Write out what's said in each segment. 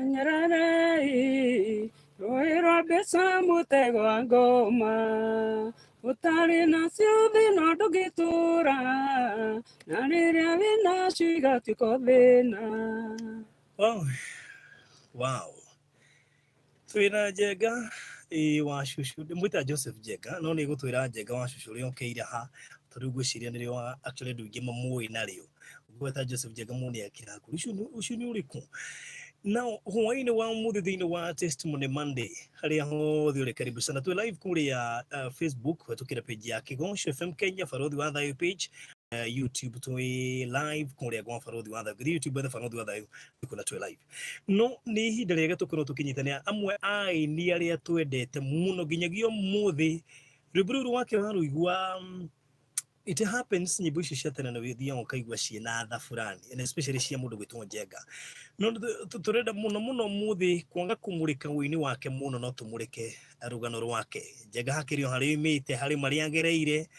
Nyararai, roiro besa mutego angoma, utari na siuthi no ndugitura, na riria wina ciuga tiko thina. Wow. Twina Njega wa Shushu ndimwita Joseph Njega no ni gutwira Njega wa Shushu ri okeire ha tondu gwiciria ni rio actually ndungi mamui na rio gweta Joseph Njega muni akira kuri ucio ni uriku now hwaini wa muthi thiini wa Testimony Monday haria hothe uri karibu sana tu live kuria Facebook tukira page ya Kigonsho FM Kenya Farodhi wa Thayo page YouTube twi live kuria gwa Farodhi wa Thayo YouTube the Farodhi wa Thayo kuna twi live no ni ihinda riega tukorwo tukinyitania amwe ai ni aria twendete muno ginyagio muthi ruburu wake waruigwa it happens nyimbo icio cia tene na withia ukaigua ciina tha fulani and especially cia mundu gwitwo Njega no turenda muno muthi kwanga kumurika wini wake muno no tumurike rugano rwake Njega hakirio hari imite hari mari agereire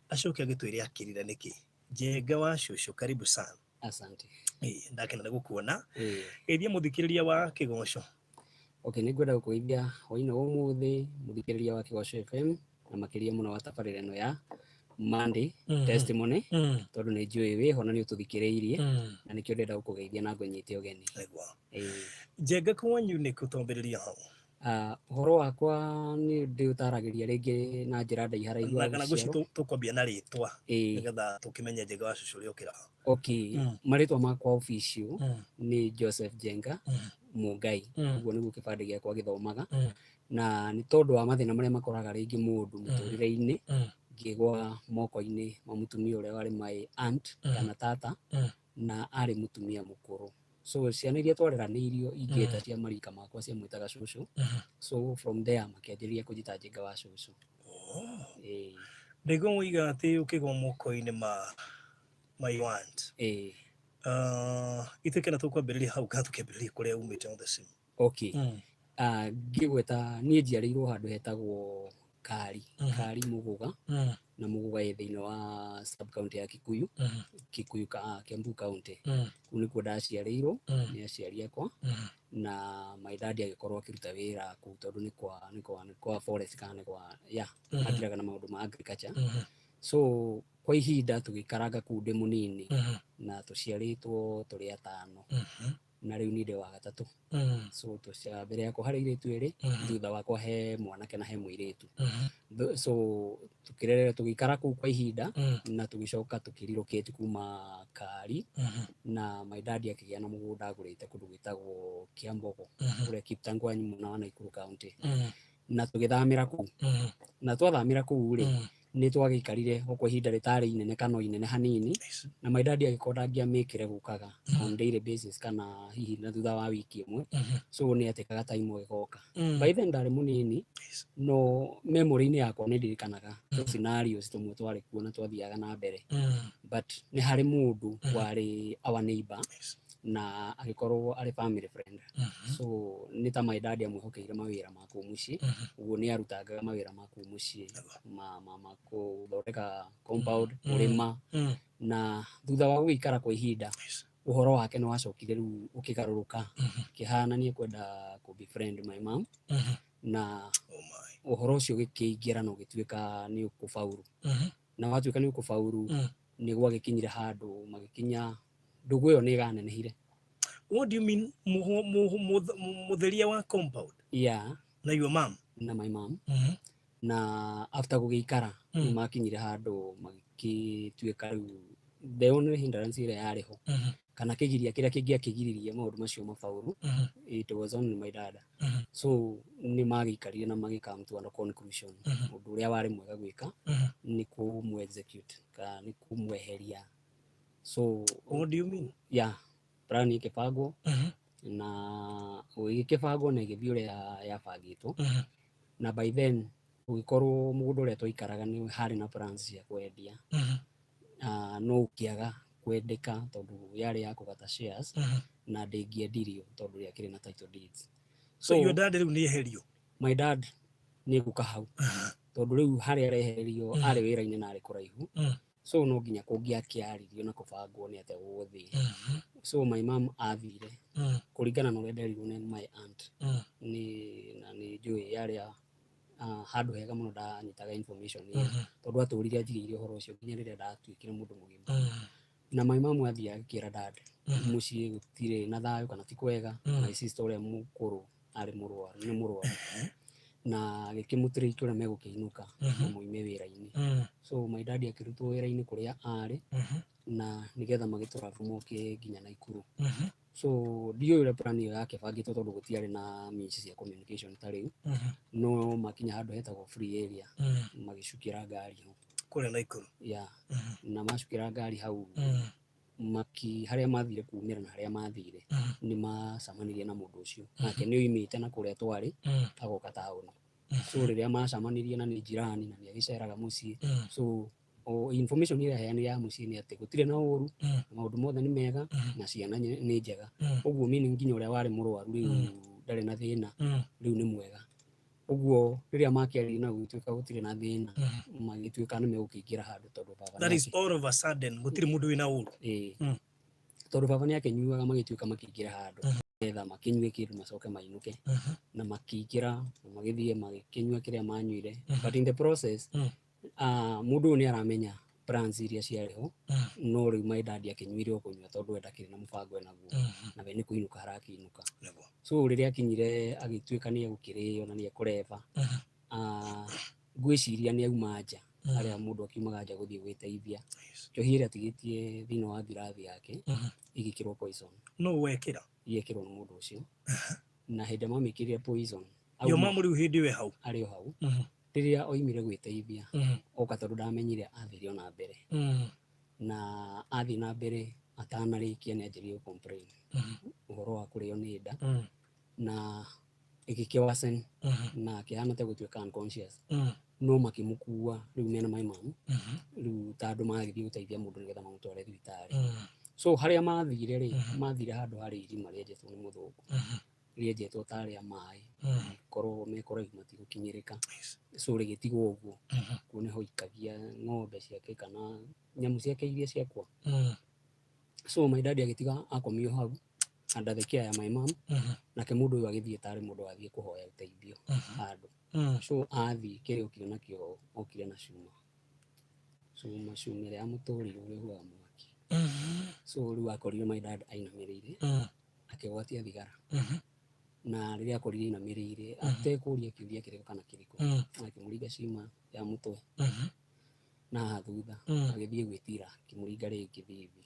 acoke agitwire akirira niki Njega wa Shushu karibu sana. Asante. Ndakena gukuona ethia muthikiriria wa Kigonsho. Okay, nigwenda gukuithia hoina umuthi muthikiriria wa Kigonsho FM na makiria muno wa tabarira no ya Monday Testimony tondu ni njui wi hona ni ututhikiriirie na nikio ndenda gukugeithia na ngonyite ugeni. Njega kwanyu ni kutombiriria hau. Horo wakwa ni ndiutaragiria ringi na njira ndaihara igwa kana guci tukwambia na ritwa nigetha tukimenya Njega wa Shushu ri okira. Okay, maritwa makwa official ni Joseph Njenga Mungai uguo niguo kibande giakwa githomaga na ni tondu wa mathina maria makoraga ringi mundu muturire-ini ngigwa moko-ini ma mutumia uria wari my aunt kana tata na ari mutumia mukuru so ciana iria twareraniirio ingita cia marika makwa cia mwitaga Shushu so from there makianjiria kujita Njega wa Shushu. Ndego wiga ati ukigwa moko-ini my aunt itekena tukwambiriria hau kana tukambiriria kuria umite on the same. Okay, ngigweta ni njiarirwo handu hetagwo Kari Muguga na Muguga thiini wa sub county ya Kikuyu Kiambu county kuni kuo ndaciarirwo ni aciari akwa na my dad agikorwo akiruta wira kuu tondu ni kwa forest kana kwa atiraga na maundu ma agriculture so kwa ihinda tugikaranga kuu ndi munini na tuciaritwo turi atano na riu ni ndi wa gatatu so tucia mbere yakwa hari iritu iri thutha wakwa he mwanake na he muiritu so tukirerera tugikara kuu kwa ihinda na tugicoka tukirirukite kuma Kari na my dad akigia na mugunda agurite kundu gwitagwo Kiambogo kuria Kiptangwanyi muna wa Nakuru county na tugithamira kuu na twathamira kuu ri ni twagikarire kwa ihinda ritari inene kana inene hanini na my dad agikorwo ngiamikire gukaga on daily basis kana hihi na thutha wa wiki imwe so ni atekaga time gigoka by then ndari munini no memory ni yakwa ni ndirikanaga scenarios tumwe twari kuona twathiaga na mbere but ni hari mundu wari our neighbor na agikorwo ari family friend so ni ta my dad amwihokeire mawira ma kuu mucii uguo ni arutangaga mawira ma kuu mucii ma kuthondeka compound urima na thutha wa guikara kwa ihinda uhoro wake ni wacokire riu ukigaruruka kihana ni kwenda ku befriend my mom na uhoro ucio gikiingira no gituika ni ukufauru na watuika ni ukufauru ni gwagikinyire handu magikinya ndugu yo ni ganenehire. What do you mean mutheria wa compound? Na your mom? Na my mom. Na after gugikara ni makinyire handu magituika riu the only hindrance ire yariho kana kigiria kiria kingiakigiririe maundu macio mafauru it was only my dad so ni magikarire na magikam to a conclusion undu uria wari mwega gwika ni ku execute ka ni kumweheria. So what do you mean? Plan ikibagwo na ikibagwo na igithio ya bangitwo na by then ugikorwo mugunda uria twaikaraga ni hari na plans ya kwendia no ukiaga kwendeka tondu yari ya kugata shares na ndingiendirio tondu yakiri na title deeds. So your dad riu ni eherio? My dad nĩ guka hau tondũ rĩu harĩa arehererio arĩ wĩra-inĩ na arĩ kũraihu so no nginya kũngĩakĩaririo na kũbangwo nĩ atĩa gũgũthiĩ. So my mom athire kũringana na ũrĩa nderirwo nĩ my aunt na nĩ njũĩ yarĩ handũ hega mũno ndanyitaga information ĩyo tondũ atũrire anjigĩire ũhoro ũcio nginya rĩrĩa ndatuĩkire mũndũ mũgima. Na my mom athiĩ agĩkĩra dad mũciĩ gũtirĩ na thayũ kana ti kwega, my sister ũrĩa mũkũrũ arĩ mũrwaru, nĩ mũrwaru na agĩkĩmũtreat ũrĩa megũkĩinũka na moime wĩra-inĩ. So my dad akĩrutwo wĩra-inĩ kũrĩa arĩ na nĩgetha magĩtũrabu moke nginya Naikuru. So ndiũĩ ũrĩa plan ĩyo yakĩbangĩtwo tondũ gũtiarĩ na means cia communication ta rĩu, no makinya handũ hetagwo free area magĩcukĩra ngari ho kũrĩa Naikuru. Na macukĩra ngari hau harĩa mathire kumĩra na harĩa mathire nĩ macamanirie na mũndũ ũcio nake nĩ oimĩte na kũrĩa twarĩ agoka taũni. So rĩrĩa macamanirie na nĩ jirani na nĩ agĩceraga mũciĩ, so information ĩrĩa aheanire ya mũciĩ nĩ atĩ gũtirĩ na ũru, maũndũ mothe nĩ mega na ciana nĩ njega. Ũguo meaning nginya ũrĩa warĩ mũrwaru rĩu ndarĩ na thĩna, rĩu nĩ mwega. Ũguo rĩrĩa makĩaria na gũtuĩka gũtirĩ na thĩna magĩtuĩka nĩ megũkĩingĩra handũ tondũ baba that is all of a sudden gũtirĩ mũndũ wĩna ũru. Tondũ baba nĩ akĩnyuaga magĩtuĩka makĩingĩra handũ getha makĩnyue kĩndũ macoke mainũke na makĩingĩra na magĩthiĩ magĩkĩnyua kĩrĩa manyuire, but in the process mũndũ ũyũ nĩ aramenya plans iria ciarĩ ho, no rĩu my dad akĩnyuire o kũnyua tondũ we ndakĩrĩ na mũbango enaguo na we nĩ kũinũka harakĩinũka. So rĩrĩa akinyire agĩtuĩka nĩ egũkĩrĩo na nĩ ekũreva, ngwĩciria nĩ auma nja harĩa mũndũ akiumaga nja gũthiĩ gwĩteithia, njohi ĩrĩa atigĩtie thĩinĩ wa ngirathi yake igĩkĩrwo poison. No wekĩra? Yekĩrwo nĩ mũndũ ũcio na hĩndĩ mamĩkĩrire poison yo mamu rĩu hĩndĩ ĩyo hau arĩ o hau rĩrĩa oimire gwĩteithia oka tondũ ndamenyire athiire na mbere na athiĩ na mbere atanarĩkia nĩ anjĩrĩirie gũ complain ũhoro wa kũrĩo nĩ nda na ĩgĩkĩworsen na akĩhana ta gũtuĩka unconscious, no makĩmũkua rĩu mena my mom rĩu ta andũ magĩthiĩ gũteithia mũndũ nĩgetha mamũtware thibitarĩ. So harĩa mathire rĩ, mathire handũ harĩ irima rĩenjetwo nĩ mũthũngũ, rĩenjetwo ta rĩa maĩ korwo me kũraihu matigũkinyĩrĩka, so rĩgĩtigwo ũguo kuo nĩho aikagia ng'ombe ciake kana nyamũ ciake iria ciakwa. So my dad agĩtiga akomio hau under the care ya my mom, nake mũndũ ũyũ agĩthiĩ tarĩ mũndũ athiĩ kũhoya ũteithio handũ. So athiĩ kĩrĩa okire nakĩo okire na cuma, cuma ĩrĩa yamũtũrire ũrĩa ũhuaga mwaki. So rĩu akorire my dad ainamĩrĩire akĩgwatia thigara na rĩrĩa akorire ainamĩrĩire atekũria kĩũria kĩrĩkũ kana kĩrĩkũ akĩmũringa cuma ya mũtwe na haha thutha agĩthiĩ gwĩtira akĩmũringa rĩngĩ thithi,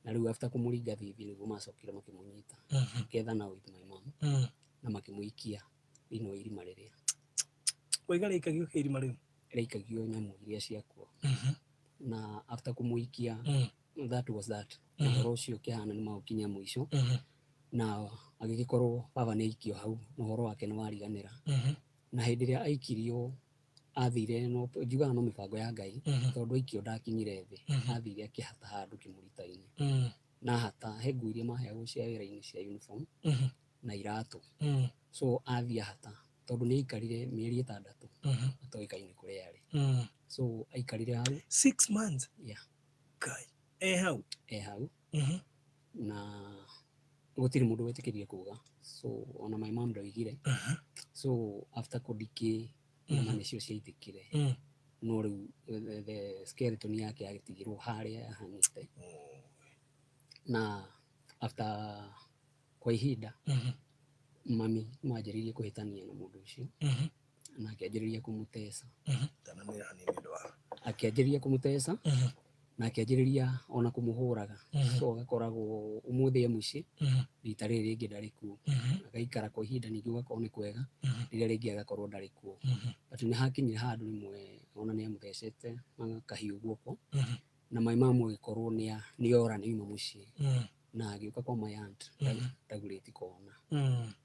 na rĩu after kũmũringa thithi nĩguo macokire makĩmũnyita together with my mom na makĩmũikia thĩinĩ wa irima rĩrĩa. Waiga rĩikagio irima rĩu? Rĩikagio nyamũ iria ciakwa na after kũmũikia that was that. Ũhoro ũcio ũkĩhana nĩ magũkinya mũico na agĩgĩkorwo baba nĩ aikio hau na ũhoro wake nĩ wariganĩra. Na hĩndĩ ĩrĩa aikirio athire njugaga no mĩbango ya Ngai tondũ aikio ndakinyire thĩ, athire akĩhata handũ kĩmũrita-inĩ na hata he nguo iria maheagwo cia wĩra-inĩ cia uniform na iratũ. So athiĩ ahata tondũ nĩ aikarire mĩeri 6 atoĩkaine kũrĩa arĩ. So aikarire hau 6 months. Hau na gũtirĩ mũndũ wetĩkĩrire kuga, so ona my mom ndoigire. So after kũdecay nyama nĩcio ciaitĩkire, no rĩu the skeleton yake yagĩtigirwo harĩa yahanĩte. Na after kwa ihinda mami manjĩrĩirie kũhĩtania na mũndũ ũcio na akĩanjĩrĩria kũmũteca, na akĩanjĩrĩria ona kũmũhũraga. So agakoragwo ũmũthĩ e mũciĩ, rita rĩrĩ rĩngĩ ndarĩ kuo, agaikara kwa ihinda ningĩ ũgakorwo nĩ kwega, rĩrĩa rĩngĩ agakorwo ndarĩ kuo. But nĩ hakinyire handũ rĩmwe ona nĩ amũthecete kahiũ guoko na my mom agĩkorwo nĩ ora nĩ uma mũciĩ na agĩũka kwa my aunt ndagurĩti kona.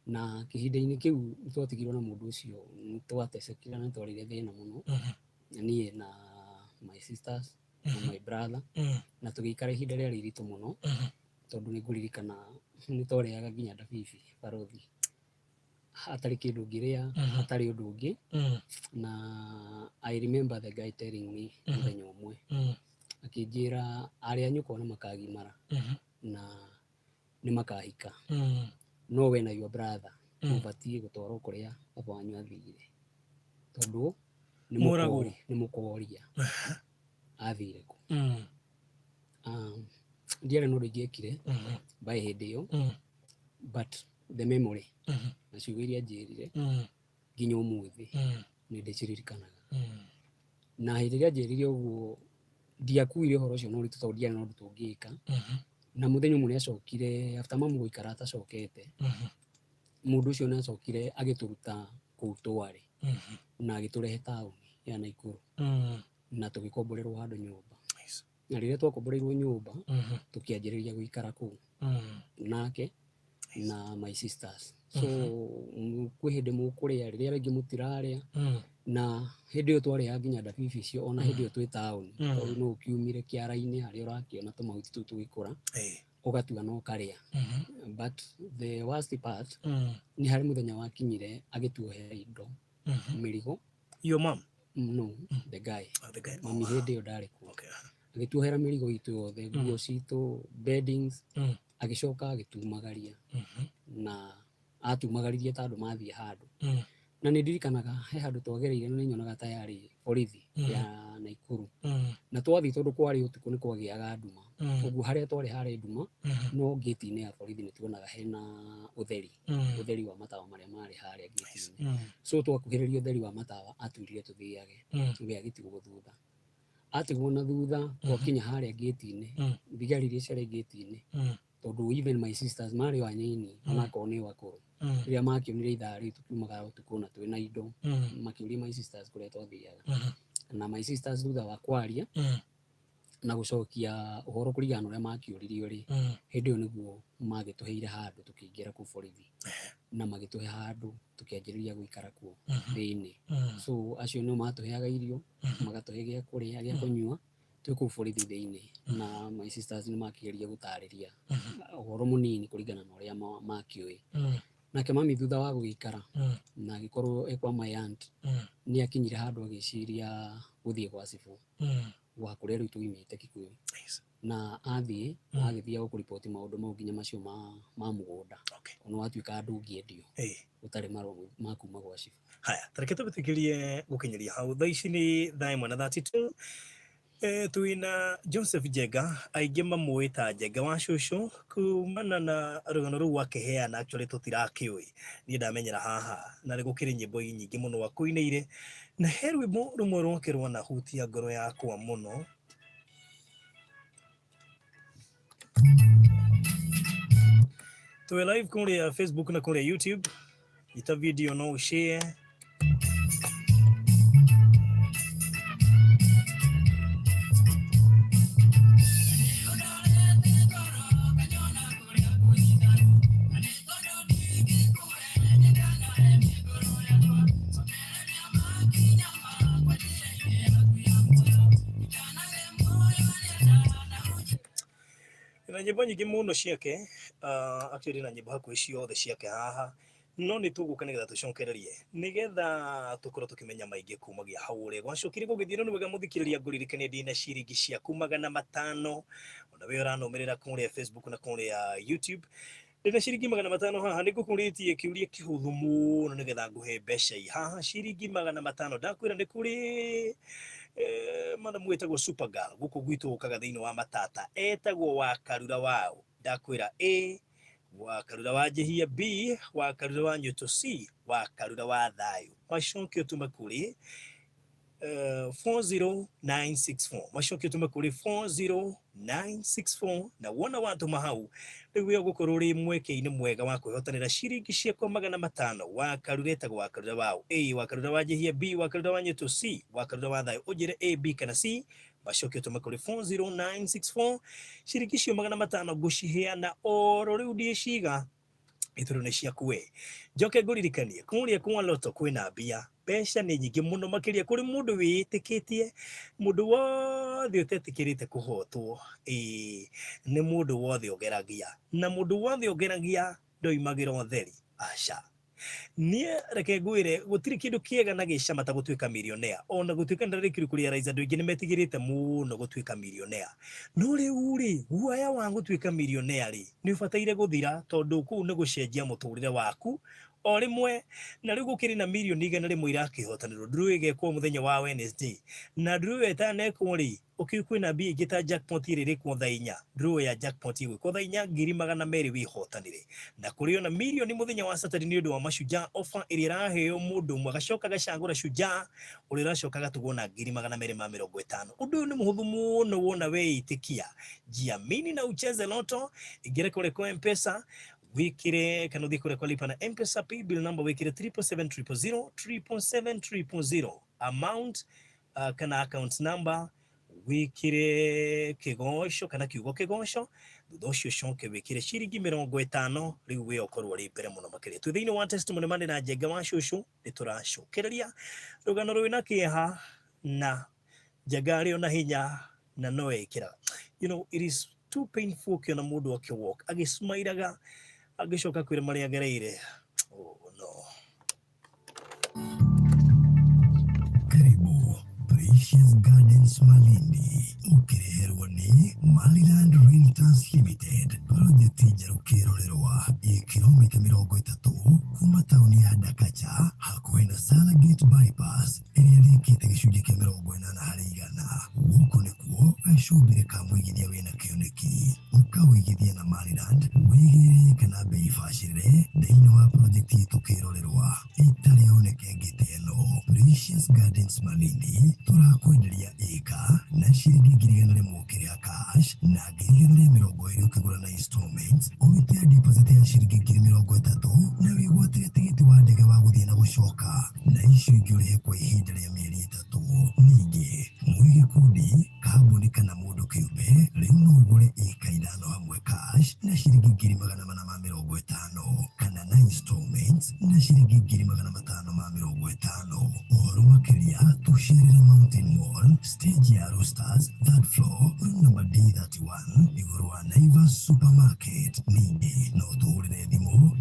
Na kĩhinda-inĩ kĩu nĩ twatigirwo na mũndũ ũcio, nĩ twatecekire na twarĩire thĩna mũno niĩ na my sisters na my brother, na tũgĩikara ihinda rĩarĩ iritũ mũno tondũ nĩ ngũririkana nĩ twarĩaga nginya ndabibi barothi hatari kindu ngiria hatari undu ungi na I remember the guy telling me muthenya umwe akinjira aria nyuko na makagimara na ni makahika no we na your brother mubatie gutwarwo kuria baba wanyu athire tondu ni mukoria athire ku ndiare no ngiekire by hindi yo but the memory na ciugo iria njirire nginya umuthi ni ndiciririkanaga na hindi iria njirire uguo ndiakuire horo cio no ritu tondu ndiare no ndu tungika na muthenya umwe acokire after mamu guikara atacokete mundu ucio ni acokire agituruta kuu twari na agiturehe tauni ya Naikuru na tugikomborerwo handu nyumba na riria twakomboreirwo nyumba tukianjiriria guikara kuu nake na my sisters so kwi hindi mukuria riria ringi mutiraria na hindi yo twari nginya ndabibi cio ona hindi yo twi tauni tondu no ukiumire kiara-ini haria urakiona tumahuti tu tugikura ugatua no karia but the worst part ni hari muthenya wakinyire agituohera indo mirigo your mom no the guy mami hindi yo ndari ku agituohera mirigo itu yothe nguo citu beddings agicoka agitumagaria na atumagaririe tondu mathie handu na ni ndirikanaga he handu twagereire na nyonaga ta yari borithi ya Naikuru na twathi tondu kwari utuku ni kwagiaga nduma uguo haria twari hari nduma no gate-ini ya borithi ni tuonaga hena utheri wa matawa maria mari haria gate-ini so twakuhiriria utheri wa matawa atwirire tuthiage we agitigwo thutha atigwo na thutha twakinya haria gate-ini thigari iria ciari gate-ini tondu even my sisters mari wanini ona ko ni wakuru riria makionire ithaa ritu kiumagara utuku na twina indo makiuria my sisters kuria twathiaga na my sisters thutha wa kwaria na gucokia uhoro kurigana na uria makiuririo ri hindi yo niguo magituheire handu tukiingira ku borithi na magituhe handu tukianjiriria guikara kuo thiini so acio no matuheaga irio magatuhe gia kuria gia kunyua tuku borithi thiini na my sisters ni makigeria gutariria uhoro munini kurigana na uria makiui nake mami thutha wa guikara na gikorwo ekwa my aunt ni akinyire handu agiciria guthie kwa cibu wa kuria ritu imite Kikuyu na athie agithia gukuripoti maundu mau nginya macio ma mugunda ono watuika andu ngiendio utari maro makuma gwa cibu. Haya, tareke tubitikirie gukinyiria hau thaa ici ni thaa 1:32 tuina Joseph Jega aingi mamuita Jega wa Shushu kumana na rugano ru wakiheana actually tutirakiui ni ndamenyera haha na rigukiri nyimbo nyingi muno wakuineire na herwi mo rumwe rwakirwo na hutia ngoro yakwa muno tuwe live kule Facebook na kule YouTube ita video no share na nyimbo nyingi muno ciake actually na nyimbo hakuhi ciothe ciake haha no ni tuguka nigetha tucokererie nigetha tukorwo tukimenya maingi kumagia hau ri gwacokire gugithira ni wega muthikiriria nguririkanie ndina ciringi ciaku 500 ona we uranumirira kuri Facebook na kuri YouTube ndina ciringi 500 haha nigukuritie kiuria kihuthu muno nigetha nguhe mbeca haha ciringi 500 ndakwira ni kuri madam wetagwo super girl guku gwitu ukaga thiini wa matata etagwo wa karura wao ndakwira A wa karura wa jehia B wa karura wa nyuto C wa karura wa thayo macokio tuma kuri 40964 macokio tuma kuri 40964 na wona watu mahau niguo gukorwo ri mweke-ini mwega wa kwihotanira ciringi ciakwa 500 wa karureta wa karura wao A wa karura wa jehia B wa karura wa nyuto C wa karura wa thayo ujire A B kana C macokio tuma kuri 40964 ciringi cio 500 guciheana oro riu ndiciga ituru ni ciakue njoke nguririkanie kuria kwa loto kwina mbia mbeca ni nyingi muno makiria kuri mundu witikitie mundu wothe utetikirite kuhotwo ni mundu wothe ogeragia na mundu wothe ogeragia ndoimagira utheri aca nie reke gwire gutiri kindu kiega na gicama ta gutuika millionaire ona gutuika ndarikiri kuria raiza ndu ingi nimetigirite muno gutuika millionaire no riu ri guaya wa gutuika millionaire ri ni ubataire guthira tondu ku ni gucenjia muturire waku o rimwe na riu gukiri na milioni igana rimwe irakihotanirwo nduru igekwo muthenya wa Wednesday na nduru etanekwo ri ukikwina bi igita jackpot iri kwa thainya nduru ya jackpot iwe kwa thainya 200,000 wihotanire na kurio na milioni muthenya wa Saturday ni undu wa mashujaa offer iri raheo mundu umwe gacoka gacangura shujaa uri racoka gatugwo na 250,050 undu ni muhuthu muno wona weitikia jiamini na ucheze loto igire kule kwa M-Pesa wikire kanudi kule kwa lipa na M-Pesa bill number wikire 77700 amount kana account number wikire kigosho kana kiugo kigosho thutha shonke wikire ciringi 50 riu we okorwo ri mbere muno makiria tu thiini wa testimony mande na Njenga wa Shushu nituracokereria rugano rwina kieha na Njenga ri ona hinya na no ekira it is too painful kiona mundu akiwalk agismairaga agicoka kwire mari agereire no. Karibu Precious Gardens Malindi ukireherwa ni Maliland Realtors Limited project jarukirorerwa kilomita 30 kuma tauni ya Dakacha hakuwe na Salagate bypass irikite gicunjĩ kĩa 40 harĩ 100 guko nikuo acubire kamwigithia wina kioneki ukawigithia na Maliland wigire kana bei bacĩrĩre thĩinĩ wa project tukirorerwa itari oneke ngiteno Precious Gardens Malindi turakwenderia eka na ciringi 100,000 ukiria cash na 120,000 ukigura na installments ugitia deposit ya ciringi 30,000 na wigwatire tigiti wa ndege wa guthie na gucoka na icio ingĩ ũrĩhe kwa ihinda rĩa mĩeri 3 ningĩ mwige kundi kambuni kana mũndũ kĩũmbe rĩu no ũgũre eka 5 hamwe cash na ciringi 450 kana na installments na ciringi 550 ũhoro makĩria tucerere Mountain Mall stage ya Roosters third floor room number D31 igũrũ wa Naivas Supermarket ningĩ no tũhũrĩre thimũ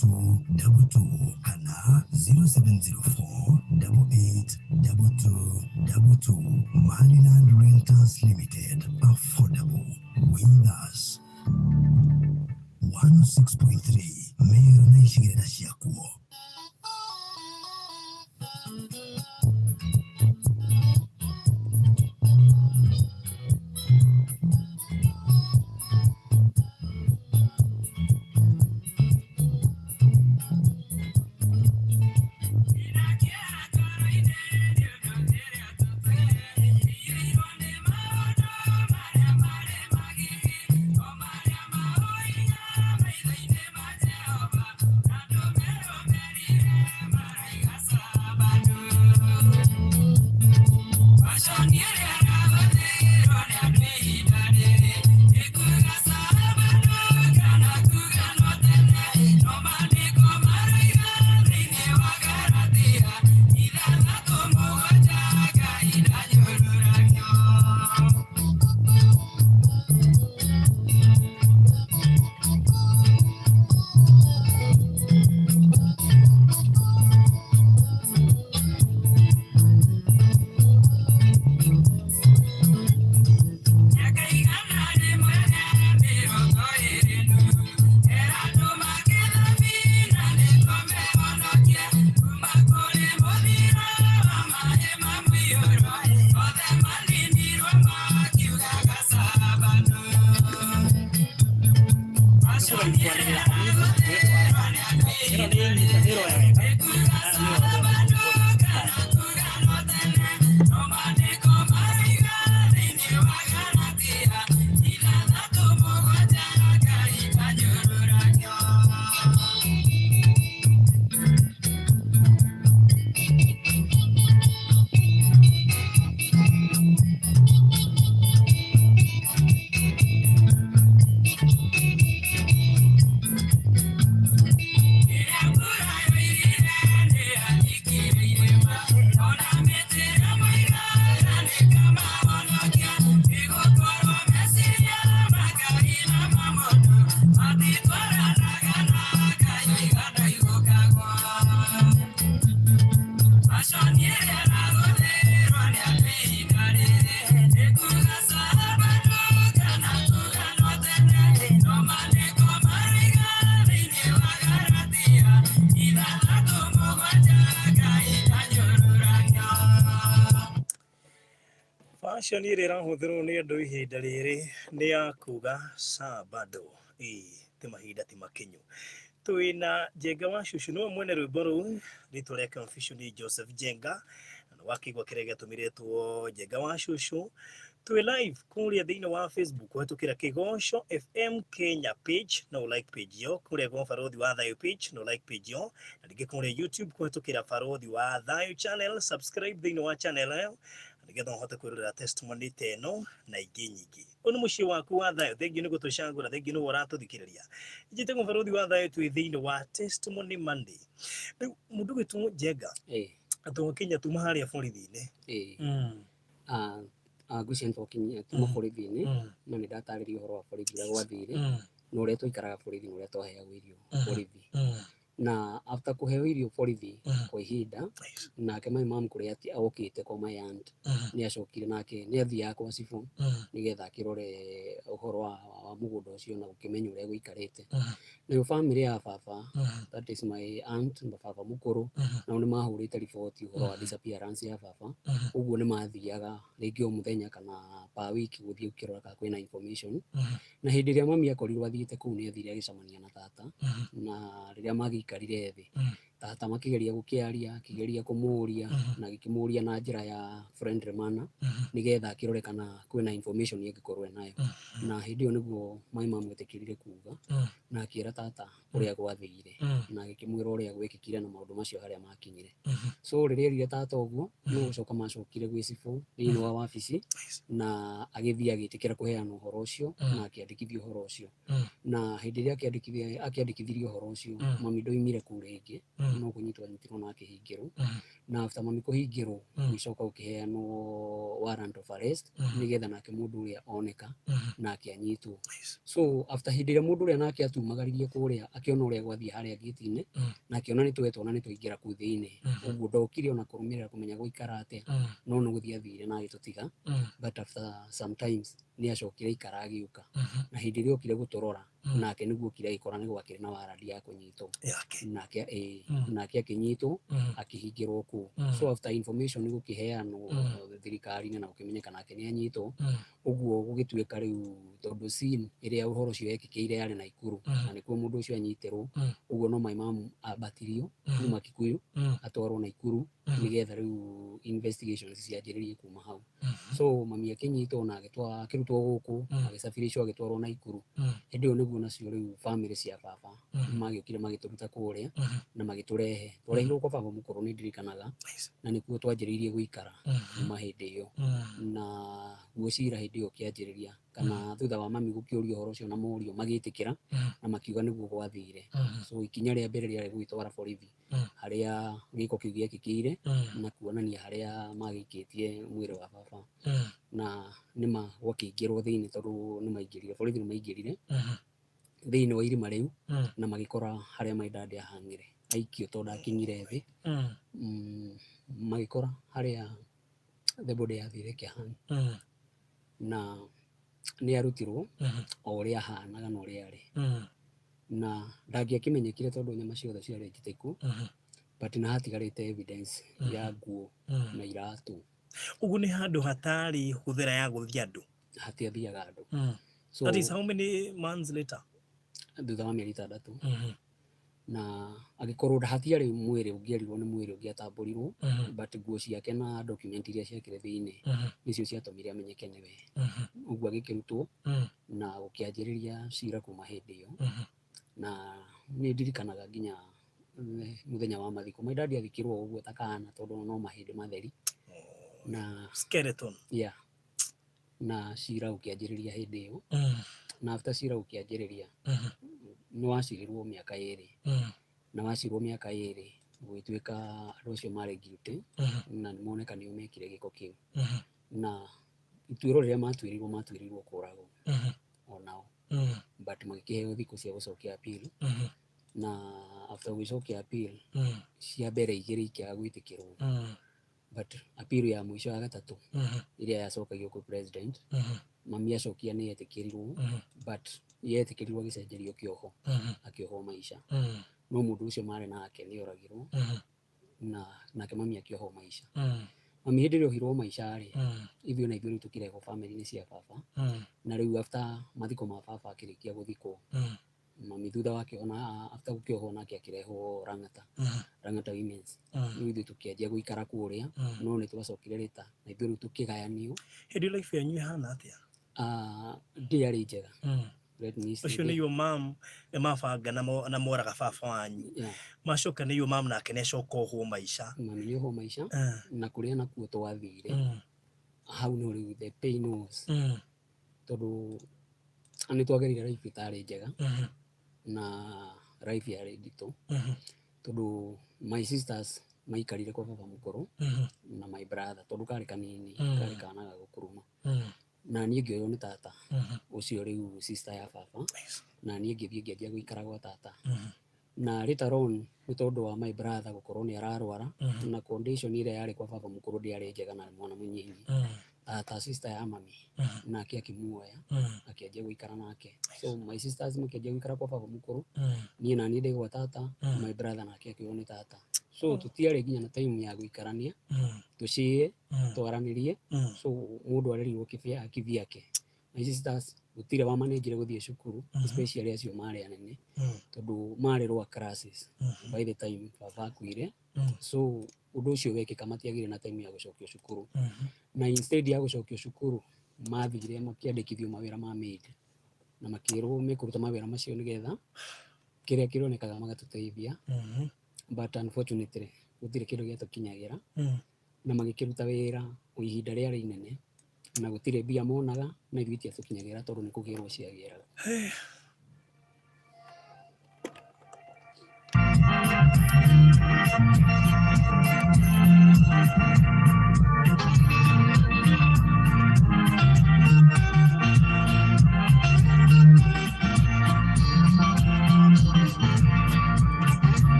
0712882222 kana 0704882222 Maliland Realtors Limited, affordable with us. 106.3 Meru na ishigirira ciakuo. caption ĩrĩa ĩrahũthĩrwo nĩ andũ ihinda rĩrĩ nĩ ya kuga saa bado ti mahinda ti makinyu. Twĩna Njenga wa Shushu nĩwe mwene rwĩmbo rũu, rĩtwa rĩake official nĩ Joseph Njenga, na wakĩigua kĩrĩa gĩatũmĩrĩtwo Njenga wa Shushu. Twĩ live kũrĩa thĩinĩ wa Facebook kũhetũkĩra Kĩgoco FM Kenya page, no like page yo, kũrĩa gwa Barũthi wa Thayũ page, no like page yo, na rĩngĩ kũrĩa YouTube kũhetũkĩra Barũthi wa Thayũ channel, subscribe thĩinĩ wa channel ĩyo, nĩgetha ũhote kwĩrorera testimony ta ĩno na ingĩ nyingĩ. Ũyũ nĩ mũciĩ waku wa Thayũ, thengiũ nĩ gũtũcagũra, thengiũ nĩ ũratũthikĩrĩria. Njĩtagwo Barũthi wa Thayũ, twĩ thĩinĩ wa Testimony Monday. Rĩu mũndũ witũ Njenga, tũgũkinya tuma harĩa borithi-inĩ. Ngwĩciria nĩtwakinyire tuma borithi-inĩ, na nĩ ndatarĩria ũhoro wa borithi ũrĩa gwathire, na ũrĩa twaikaraga borithi na ũrĩa twaheagwo irio borithi. Na after kũheo irio borithi kwa ihinda, nake my mom kũrĩa okĩte kwa my aunt, nĩ acokire nake nĩ athiaga kwa cibũ nĩgetha akĩrore ũhoro wa mũgũnda ũcio na gũkĩmenya ũrĩa gũikarĩte. Nayo family ya baba, that is my aunt na baba mũkũrũ, nao nĩ mahũrĩte riboti ũhoro wa disappearance ya baba. Ũguo nĩ mathiaga rĩngĩ o mũthenya kana per week gũthiĩ gũkĩrora kana kwĩna information. Na hĩndĩ ĩrĩa mami akorirwo athiĩte kũu nĩ athire agĩcemania na tata, na rĩrĩa magĩikarire thĩ, tata makĩgeria gũkĩaria, akĩgeria kũmũria na agĩkĩmũria na njĩra ya friendly manner, nĩgetha akĩrore kana kwĩna information ĩngĩkorwo enayo. Na hĩndĩ ĩyo nĩguo my mom etĩkĩrire kuga na akĩra tata ũrĩa gwathire, na agĩkĩmwĩra ũrĩa gwekĩkire na maũndũ macio harĩa makinyire. So rĩrĩa erire tata ũguo, no gũcoka macokire gwĩ cibũ thĩinĩ wa wabici, na agĩthiĩ agĩtĩkĩra kũheana ũhoro ũcio na akĩandĩkithia ũhoro ũcio. Na hĩndĩ ĩrĩa akĩandĩkithirie ũhoro ũcio, mami ndoimire kũu rĩngĩ, no kũnyitwo anyitirwo na akĩhingĩrwo. Na after mami kũhingĩrwo, gũgĩcoka gũkĩheanwo warrant of arrest, nĩgetha nake mũndũ ũrĩa oneka na akĩanyitwo. So after hĩndĩ ĩrĩa mũndũ ũrĩa nake atumagaririe kũrĩa, akĩona ũrĩa gwathiĩ harĩa gate-inĩ, na akĩona nĩ twetwo na nĩ twaingĩra kũu thĩinĩ. Ũguo ndokire ona kũrũmĩrĩra kũmenya gũikara atĩa, no nĩ gũthiĩ athire na agĩtũtiga. But after sometimes nĩ acokire aikara agĩũka, na hĩndĩ ĩrĩa okire gũtũrora, nake nĩguo okire agĩkora nĩ gwakĩrĩ na warrant ya kũnyitwo. Nake akĩnyitwo akĩhingĩrwo kũu. So after information gũkĩheanwo thirikari-inĩ na gũkĩmenyeka nake nĩ anyitwo, ũguo gũgĩtuĩka rĩu tondũ scene ĩrĩa ũhoro ũcio wekĩkĩire yarĩ Naikuru, na nĩkuo mũndũ ũcio anyitirwo. Ũguo no my mom ambatirio kuma Kikuyu atwarwo Naikuru, nĩgetha rĩu investigations cianjĩrĩrie kuma hau. So mami akĩnyitwo na akĩrutwo gũkũ, agĩcabiricwo agĩtwarwo Naikuru. Hĩndĩ ĩyo nĩguo nacio rĩu family cia baba magĩũkire magĩtũruta kũrĩa na magĩtũrehe. Twarehirwo kwa baba mũkũrũ nĩ ndirikanaga, na nĩkuo twanjĩrĩirie gũikara kuma hĩndĩ ĩyo. Na gwĩcira hĩndĩ ĩyo kĩanjĩrĩria, kana thutha wa mami gũkĩũrio ũhoro ũcio na morio magĩtĩkĩra na makiuga nĩguo gwathire. So ikinya rĩa mbere rĩarĩ gũgĩtwara borithi harĩa gĩko kĩu gĩekĩkĩire, na kuonania harĩa magĩikĩtie mwĩrĩ wa baba. Na nĩma gwakĩingĩrwo thĩinĩ tondũ nĩmaingĩrire, borithi nĩmaingĩrire thĩinĩ wa irima rĩu na magĩkora harĩa my dad ahang'ire aikio tondũ ndakinyire thĩ. Magĩkora harĩa the body yathire ĩkĩhana, na nĩ arutirwo o ũrĩa ahanaga na ũrĩa arĩ, na ndangĩakĩmenyekire tondũ nyama ciothe ciarĩ njitĩku, but nĩ hatigarĩte evidence ya nguo na iratũ. Ũguo nĩ handũ hatarĩ hũthĩra ya gũthiĩ andũ, hatiathiaga andũ. That is how many months later? Thutha wa mĩeri 6. Na agĩkorwo hatiarĩ mwĩrĩ ũngĩerirwo nĩ mwĩrĩ ũngĩatambũrirwo, but nguo ciake na document iria ciakĩrĩ thĩinĩ nĩcio ciatũmire amenyeke nĩwe. Ũguo agĩkĩrutwo na gũkĩanjĩrĩria cira kuma hĩndĩ ĩyo. Na nĩ ndirikanaga nginya mũthenya wa mathiko, my dad athikirwo ũguo ta kana tondũ no mahĩndĩ matheri na skeleton. Na cira ũkĩanjĩrĩria hĩndĩ ĩyo. Na after cira ũkĩanjĩrĩria, nĩ wacirirwo mĩaka 2, na wacirirwo mĩaka 2 gũgĩtuĩka andũ acio marĩ guilty na nĩ moneka nĩo mekire gĩko kĩu. Na ituĩro rĩrĩa matuĩrĩirwo kũragwo onao, but magĩkĩheo thikũ cia gũcokia appeal. Na after gũcokia appeal cia mbere 2 ikĩaga gwĩtĩkĩrwo, but appeal ya mũico ya 3 ĩrĩa yacokagio kwĩ president, mami acokia nĩ yetĩkĩrirwo, but yetĩkĩrirwo agĩcenjerio kĩoho, akĩohwo maisha. No mũndũ ũcio marĩ nake nĩ oragirwo na nake mami akĩohwo maisha. mami hĩndĩ ĩrĩa ohirwo maica rĩ ithuĩ na ithuĩ tũkĩrehwo family-inĩ cia baba na rĩu after mathiko ma baba akĩrĩkia gũthikwo mami thutha wake ona after gũkĩohwo nake akĩrehwo Rang'ata Women's rĩu ithuĩ tũkĩanjia gũikara kũrĩa no nĩ twacokire rĩta na ithuĩ rĩu tũkĩgayanio. Hĩndĩ life yanyu ĩhana atĩa? Ndĩarĩ njega. Ũcio nĩyo mam mabanga na moraga baba wanyu macoka nĩyo mam nake nĩacoka ohwo maica. Mami nĩohwo maica na kũrĩa nakuo twathire hau no rĩu the pain was tondũ nĩ twagerire life itarĩ njega na life yarĩ nditũ tondũ my sisters maikarire kwa baba mũkũrũ na my brother tondũ karĩ kanini karĩ kana ga gũkũrũma na niĩ ngĩoywo nĩ tata ũcio rĩu sister ya baba na niĩ ngĩthiĩ ngĩanjia gũikara gwa tata na later on nĩ tondũ wa my brother gũkorwo nĩ ararwara na condition ĩrĩa yarĩ kwa baba mũkũrũ ndĩarĩ njega na mwana mũnyinyi tata sister ya mami nake akĩmuoya akĩanjia gũikara nake so my sisters makĩanjia gũikara kwa baba mũkũrũ niĩ na niĩ ndĩ gwa tata my brother nake akĩoywo nĩ tata so tũtiarĩ nginya na time ya gũikarania tũcĩe twaranĩrie so mũndũ arĩrirwo kĩbĩa yake. My sisters gũtirĩ wa managire gũthiĩ cukuru especially acio marĩ anene tondũ marĩ lower classes by the time baba akuire so ũndũ ũcio wekĩka matiagire na time ya gũcokio cukuru na instead ya gũcokio cukuru mathire makĩandĩkithio mawĩra ma maid na makĩrwo mekũruta mawĩra macio nĩgetha kĩrĩa kĩronekaga magatũteithia but unfortunately gũtirĩ kĩndũ gĩatũkinyagĩra na magĩkĩruta wĩra ihinda rĩarĩ inene na gũtirĩ mbia monaga na ithuĩ itiatũkinyagĩra tondũ nĩ kũgĩrwo ciagĩraga.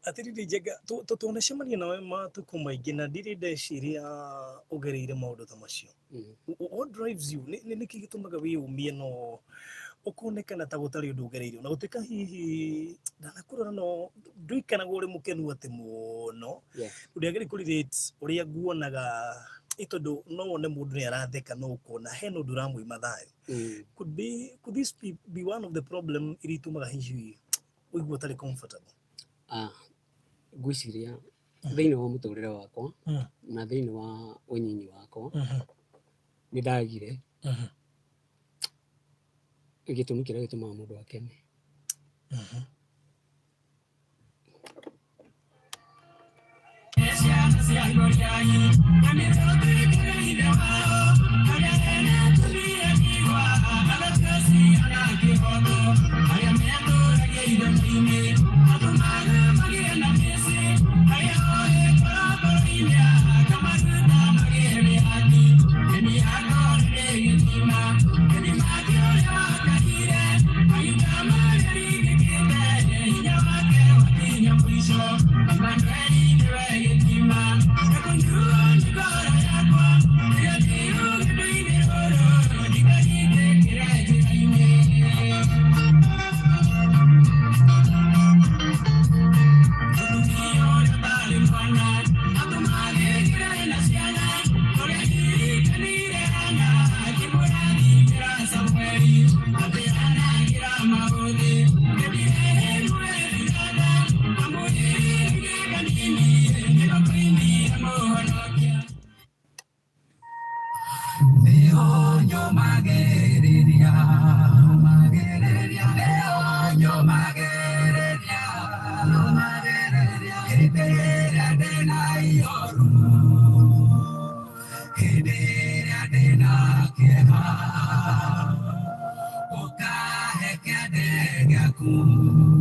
Atiri Njega tunacemania nawe matuko maingĩ na ndirĩ ndeciria ũgereire maũndũ ta macio. What drives you? Nĩkĩ gĩtũmaga wĩyumie no ũkonekana ta gũtarĩ ũndũ ũgereire na gũtuĩka hihi ndanakũrora no ndũikanaga ũrĩ mũkenu atĩ mũno ndũngĩagĩrĩ kũrelate ũrĩa nguonaga tondũ no wone mũndũ nĩ aratheka no ũkona hena ũndũ ũramũima thayũ. Could this be one of the problem iria itũmaga hihi ũigua ũtarĩ comfortable? Ngwĩciria thĩinĩ wa mũtũrĩre wakwa na thĩinĩ wa ũnyinyi wakwa nĩ ndagire gĩtũmi kĩrĩa gĩtũmaga mũndũ akene.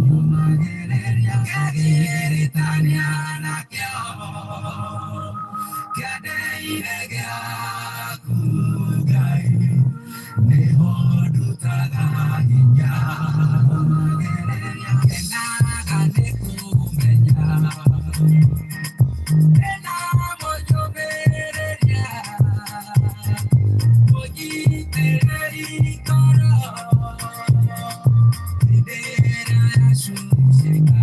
kumagereria kagiritania nakio kiandeire giaku Ngai niho ndutaga hinya kumagereria kenaga nikumenya ena mojogereria mojitereri koro ndera yashushika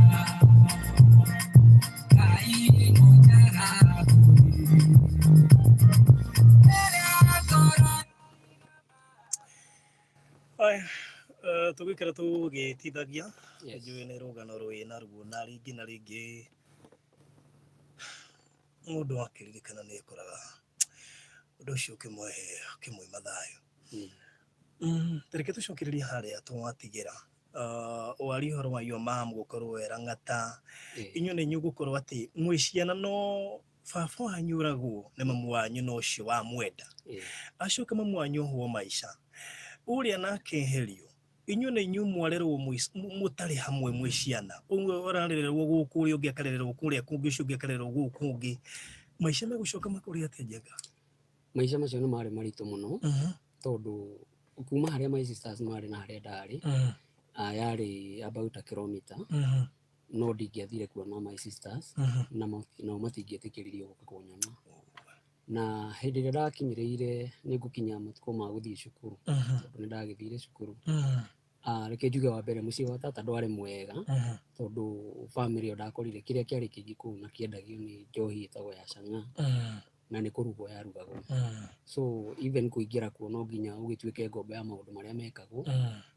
Ngai mojara tugikira tugitithagia njui ni rugano rwina ruo na ringi mundu akiririkana ni ekoraga undu ucio kimwe mathayo tereke tucokiriria haria twatigira wari horo wa yo mam gukorwo erangata inyu ni nyugukorwo ati mwiciana no baba wanyu uragwo ni mamu wanyu no cio wa mwenda acoka mamu wanyu huo maisha uria nake herio inyu ni nyu mwarerwo mutari hamwe mwiciana umwe orarererwo guku uri ungi akarererwo kuria kungi ucio ungi akarererwo guku ungi maisha megucoka makuri ate Njenga maisha macio ni mari maritu muno tondu kuma haria my sisters mari na haria ndari yari about a kilometer no ndingiathire kuona my sisters na matingietikiririo guka kunyona na hindi ria ndakinyiriire ni ngukinya matuko ma guthii cukuru tondu ni ndagithire cukuru reke njuge wa mbere mucii wa tata ndwari mwega tondu family yo ndakorire kiria kiari kingi kuu na kiendagio ni njohi itagwo ya Chang'aa na ni kurugwo yarugagwo so even kuingira kuo no nginya ugituike ngombe ya maundu maria mekagwo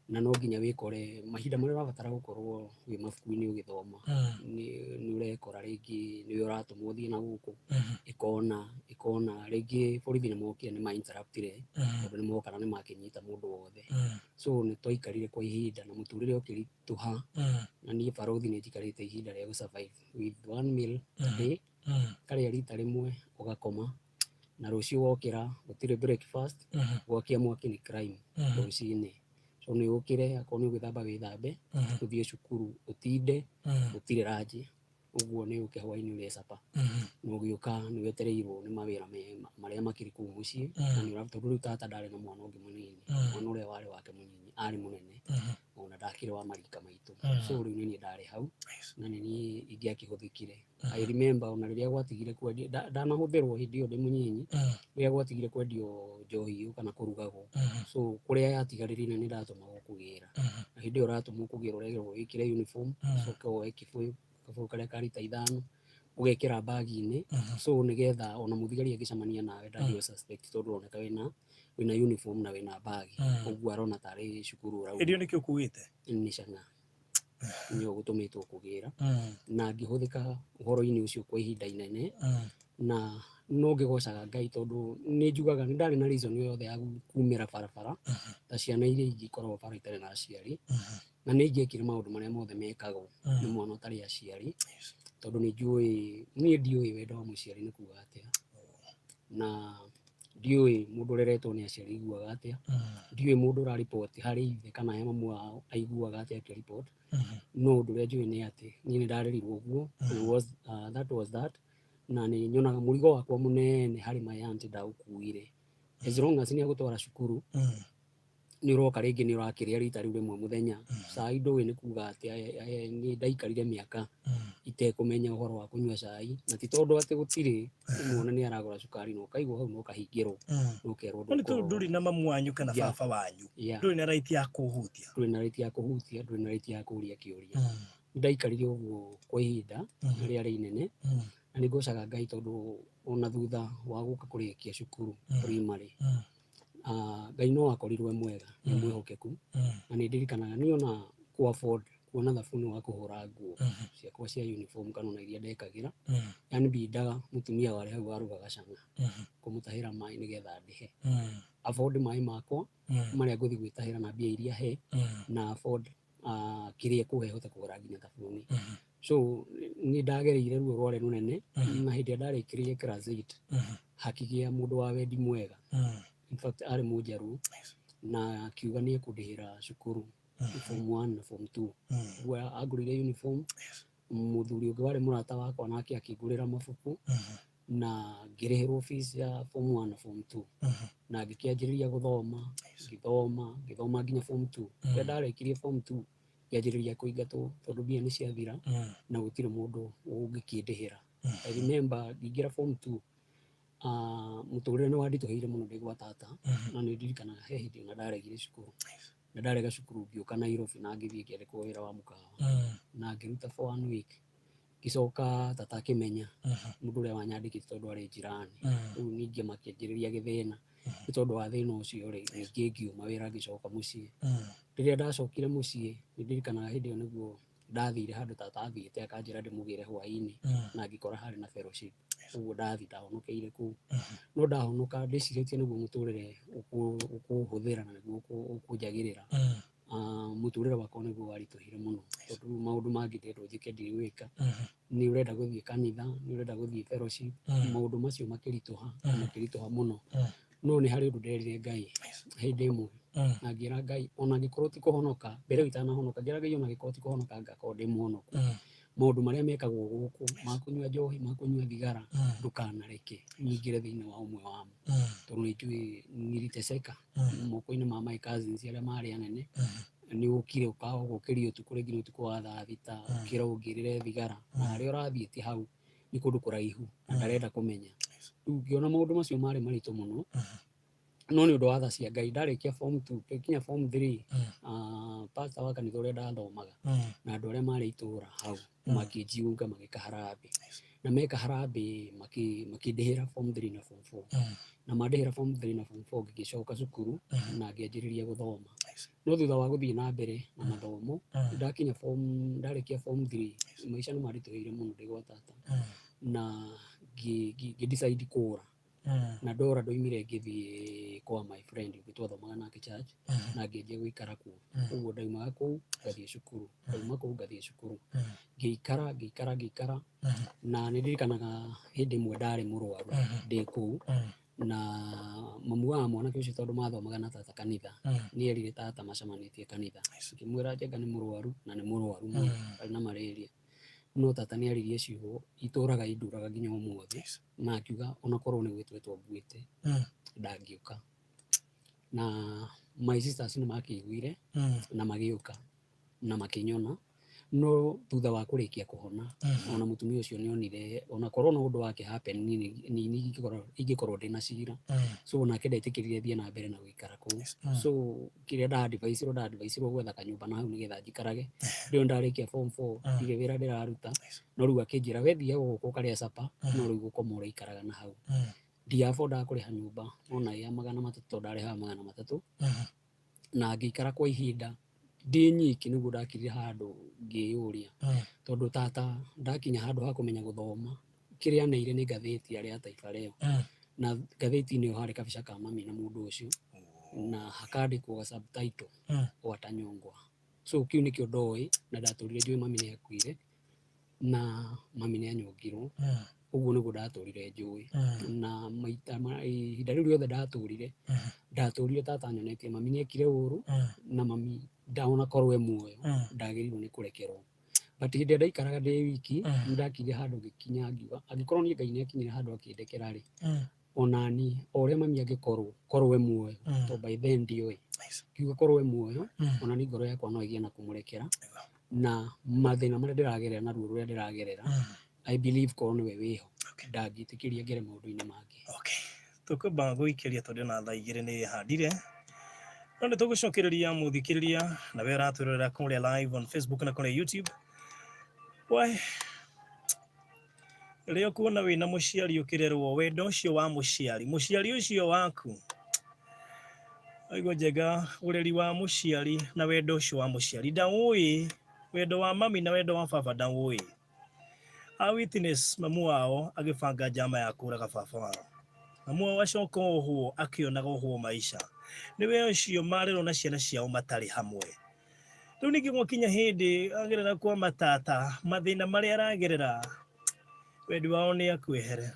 na no nginya wikore mahinda maria urabatara gukorwo wi mabuku-ini ugithoma ni urekora ringi ni uratumwo thii na guku ikona ringi borithi ni mokire ni ma interruptire tondu ni moka na ni makinyita mundu wothe so ni twaikarire kwa ihinda na muturire ukirituha na ni barothi ni njikarite ihinda ria gusurvive with one meal a day karia rita rimwe ugakoma na rucio wokira gutire breakfast gwakia mwaki ni crime rucio-ini so ni ukire akorwo ni gwithamba withambe uthie cukuru utinde utire ranji uguo ni uke hwaini urie supper no giuka ni wetereirwo ni mawira maria makiri kuu mucii na ni uraruta riu tata ndari na mwana ungi munini mwana uria wari wake munini ari munene ona ndakire wa marika maitu so riu ni ndari hau na ni ingiakihuthikire I remember ona riria gwatigire kwendio ndanahuthirwo hindi iyo ndi munyinyi riria gwatigire kwendio njohi kana kurugagwo so kuria yatigarire ni ndatumagwo kugira na hindi iyo uratumwo kugira uregerwo wikire uniform so kwa kifuyu kabuku karia ka rita 5 ugekira bagi-ini so nigetha ona muthigari agicamania nawe ndandio suspect tondu oneka wina uniform na wina bagi uguo arona tari cukuru urau ndio nikio kuite ni Chang'aa nyo gutumitwo kugira na ngihuthika uhoro-ini ucio kwa ihinda inene na no ngigocaga Ngai tondu ni njugaga ni ndari na reason yothe ya kumira barabara ta ciana iria ingikorwo bara itari na aciari na ni ngiekire maundu maria mothe mekagwo ni mwana utari aciari tondu ni ndiui wendo wa muciari ni kuga atia na ndiui mundu ureretwo ni aciari iguaga atia ndiui mundu ura report hari ithe kana mamu wao aiguaga atia ki report no ndu ria njui ni ati ni ndarerirwo uguo that was that na ni nyonaga murigo wakwa munene hari my aunt ndaukuire as long as ni agutwara cukuru ni uroka ringi ni urakiria rita riu rimwe muthenya cai ndui ni kuga ati ni ndaikarire miaka itekumenya uhoro wa kunywa cai na ti tondu ati gutiri muona ni aragura cukari no kaigwo hau no kahingirwo no kerwo nduri na mamu wanyu kana baba wanyu nduri na right ya kuhutia nduri na right ya kuria kiuria ndaikarire uguo kwa ihinda ria rinene na ni ngocaga Ngai tondu ona thutha wa guka kurikia cukuru primary Ngai no akorirwe mwega ni mwihokeku na ni ndirikanaga ni ona ku afford kuona thabuni wa kuhura nguo ciakwa cia uniform kana na iria ndekagira yani bindaga mutumia wari hau arugaga Chang'aa kumutahira mai nigetha ndihe afford mai makwa maria nguthi gwitahira na mbia iria he na afford kiria kuhe hote kugura nginya thabuni so ni ndagereire ruo rware runene na hindi ndarikirie class 8 hakigia mundu wa wendi mwega in fact ari mujaru na akiuga ni kundihira cukuru form 1 na form 2 gwa agurire uniform muthuri ungi wari murata wakwa nake akigurira mabuku na ngirihirwo fees ya form 1 na form 2 na ngikianjiriria guthoma ngithoma nginya form 2 ndarikirie form 2 ngianjiriria kuingatwo tondu mbia ni ciathira na gutire mundu ungikindihira. I remember ngingira form 2 muturire ni wandituheire muno ndigwa tata na ni ndirikana he hindi na ndaregire cukuru na ndarega cukuru ngioka Nairobi na ngithie ngĩandĩkwo wĩra wa mũkawa na ngĩruta for 1 week gicoka tata akĩmenya mũndũ ũrĩa wanyandĩkĩte tondũ arĩ njirani rĩu ningĩ makĩanjĩrĩria gĩthĩna nĩ tondũ wa thĩna ũcio rĩ ningĩ ngiuma wĩra ngĩcoka mũciĩ. Rĩrĩa ndacokire mũciĩ nĩ ndirikanaga hĩndĩ ĩyo nĩguo ndathire handũ tata athiĩte akanjĩra ndĩmũgĩre hwaĩ-inĩ na ngĩkora harĩ na fellowship ũguo ndathi ndahonokeire kũu no ndahonoka ndĩcirĩtie nĩguo mũtũrĩre ũkũhũthĩra na nĩguo ũkũnjagĩrĩra. Mũtũrĩre wakwa nĩguo waritũhire mũno tondũ maũndũ mangĩ ndĩrendwo njĩke ndirĩ gwĩka. Nĩ ũrenda gũthiĩ kanitha, nĩ ũrenda gũthiĩ fellowship, maũndũ macio makĩritũha mũno no nĩ harĩ ũndũ nderire Ngai hĩndĩ ĩmwe na ngĩra Ngai ona ngĩkorwo ti kũhonoka mbere itanahonoka ngĩra Ngai ona ngĩkorwo ti kũhonoka ngakorwo ndĩ mũhonoku. Maũndũ marĩa mekagwo gũkũ makũnyua njohi makũnyua thigara ndũkanareke nyingĩre thĩinĩ wa ũmwe wamo tondũ nĩnjũĩ niliteseka moko-inĩ ma my cousins arĩa marĩ anene. Nĩ ũkire ũkĩria ũtukũ rĩngĩ nĩ ũtukũ wa thaa thita ũkĩra ũngĩrĩre thigara na harĩa ũrathiĩte hau nĩ kũndũ kũraihu na ndarenda kũmenya. Rĩu ngĩona maũndũ macio marĩ maritũ mũno no nĩ ũndũ wa tha cia Ngai ndarĩkia form 2 gĩkinya form 3 pastor wa kanitha ũrĩa ndathomaga na andũ arĩa marĩ itũũra hau makĩnjiunga magĩka harambĩ na meka harambĩ makĩndĩhĩra form 3 na form 4 na mandĩhĩra form 3 na form 4 ngĩcoka cukuru na ngĩanjĩrĩria gũthoma. No thutha wa gũthiĩ na mbere na mathomo ndarĩkia form 3 maica nĩ maritũhĩire mũno ndigwa tata na ngĩdecide kũũra na ndora ndoimire ngĩthiĩ kwa my friend ũngĩ twathomaga nake church na ngĩanjia gũikara kũu. Ũguo ndaumaga kũu ngathiĩ cukuru ndauma kũu ngathiĩ cukuru ngĩikara na nĩ ndirikanaga hĩndĩ ĩmwe ndarĩ mũrwaru ndĩ kũu na mamu wa mwanake ũcio tondũ mathomaga na tata kanitha nĩ erire tata macemanĩtie kanitha ngĩmwĩra Njenga nĩ mũrwaru na nĩ mũrwaru mũno arĩ na malaria no tata nĩ aririe ciugo itũraga induraga nginya ũmũthĩ na akiuga ona korwo nĩ gwĩtwĩtwo mbuĩte ndangĩũka. Na my sisters nĩ makĩiguire na magĩũka na makĩnyona no thutha wa kũrĩkia kũhona ona mũtumia ũcio nĩ onire ona korwo no ũndũ wake happen ni ingĩkorwo ndĩ na cira so nake ndetĩkĩrire thiĩ na mbere na gũikara kũu. So kĩrĩa nda-advice-irwo gwetha kanyũmba na hau nĩgetha njikarage. Rĩu ndarĩkia form 4 ndirĩ wĩra ndĩraruta no rĩu akĩnjĩra we thiaga gũkũ ũkarĩa supper no rĩu gũkoma ũraikaraga na hau. Ndiafondaga kũrĩha nyũmba ona ya 300 tondũ ndarĩhaga 300 na ngĩikara kwa ihinda ndĩ nyiki nĩguo ndakirire handũ ngĩyũria tondũ tata ndakinya handũ ha kũmenya gũthoma kĩrĩa neire nĩ ngathĩti arĩa Taifa Leo na ngathĩti-inĩ ĩyo harĩ kabica ka mami na mũndũ ũcio na hakandĩkwo subtitle Watanyongwa. So kĩu nĩkĩo ndoĩ na ndatũrire njũĩ mami nĩ akuire na mami nĩ anyongirwo. Ũguo nĩguo ndatũrire njũĩ na ihinda rĩu rĩothe ndatũrire tata nyonetie mami nĩ ekire ũru na mami ndaona korwo e muoyo ndagĩrĩirwo nĩ kũrekerwo. But hĩndĩ ĩrĩa ndaikaraga ndĩ wiki nĩ ndakinya handũ ngĩkinya ngiuga angĩkorwo niĩ Ngai nĩ akinyire handũ akĩndekera rĩ onani o ũrĩa mami angĩkorwo e muoyo to by then ndiũĩ ngiuga korwo e muoyo onani ngoro yakwa no ĩgĩe na kũmũrekera na mathĩna marĩa ndĩragerera na ruo rũrĩa ndĩragerera I believe korwo nĩwe wĩho ndangĩtĩkĩria ngere maũndũ-inĩ mangĩ. Tũkwamba gũikĩria tondũ na thaa igĩrĩ nĩ handire no nĩ tũgũcokereria mũthikĩrĩria na we ũratũrorera kũrĩa live on Facebook na kũrĩa YouTube. Rĩrĩa ũkuona wĩna mũciari ũkĩrerwo wendo ũcio wa mũciari ũcio waku aigua Njenga ũreri wa mũciari na wendo ũcio wa mũciari ndaũĩ wendo wa mami na wendo wa baba ndaũĩ. A witness mamu wao agĩbanga njama ya kũraga baba wao mamu wao acoka ũhwo akĩonaga ũhwo maisha nĩwe ũcio marerwo na ciana ciao matarĩ hamwe. Rĩu ningĩ gwakinya hĩndĩ agerera kwa matata mathĩna marĩa aragerera wendi wao nĩ akwĩhere.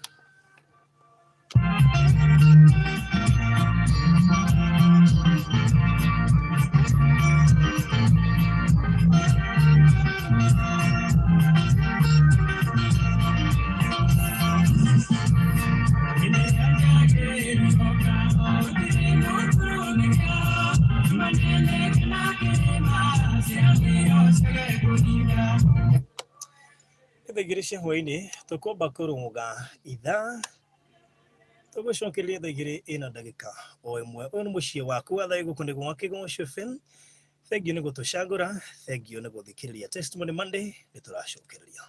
Ithagirisha hwaini tukomba kurunga ithaa tugucokeria thagiri ina ndagika o imwe uyu ni mucie waku wa thaigu kunigwo wa Kigosho FM. Thank you ni gutucagura, thank you ni guthikiriria Testimony Monday. Ni turacokeria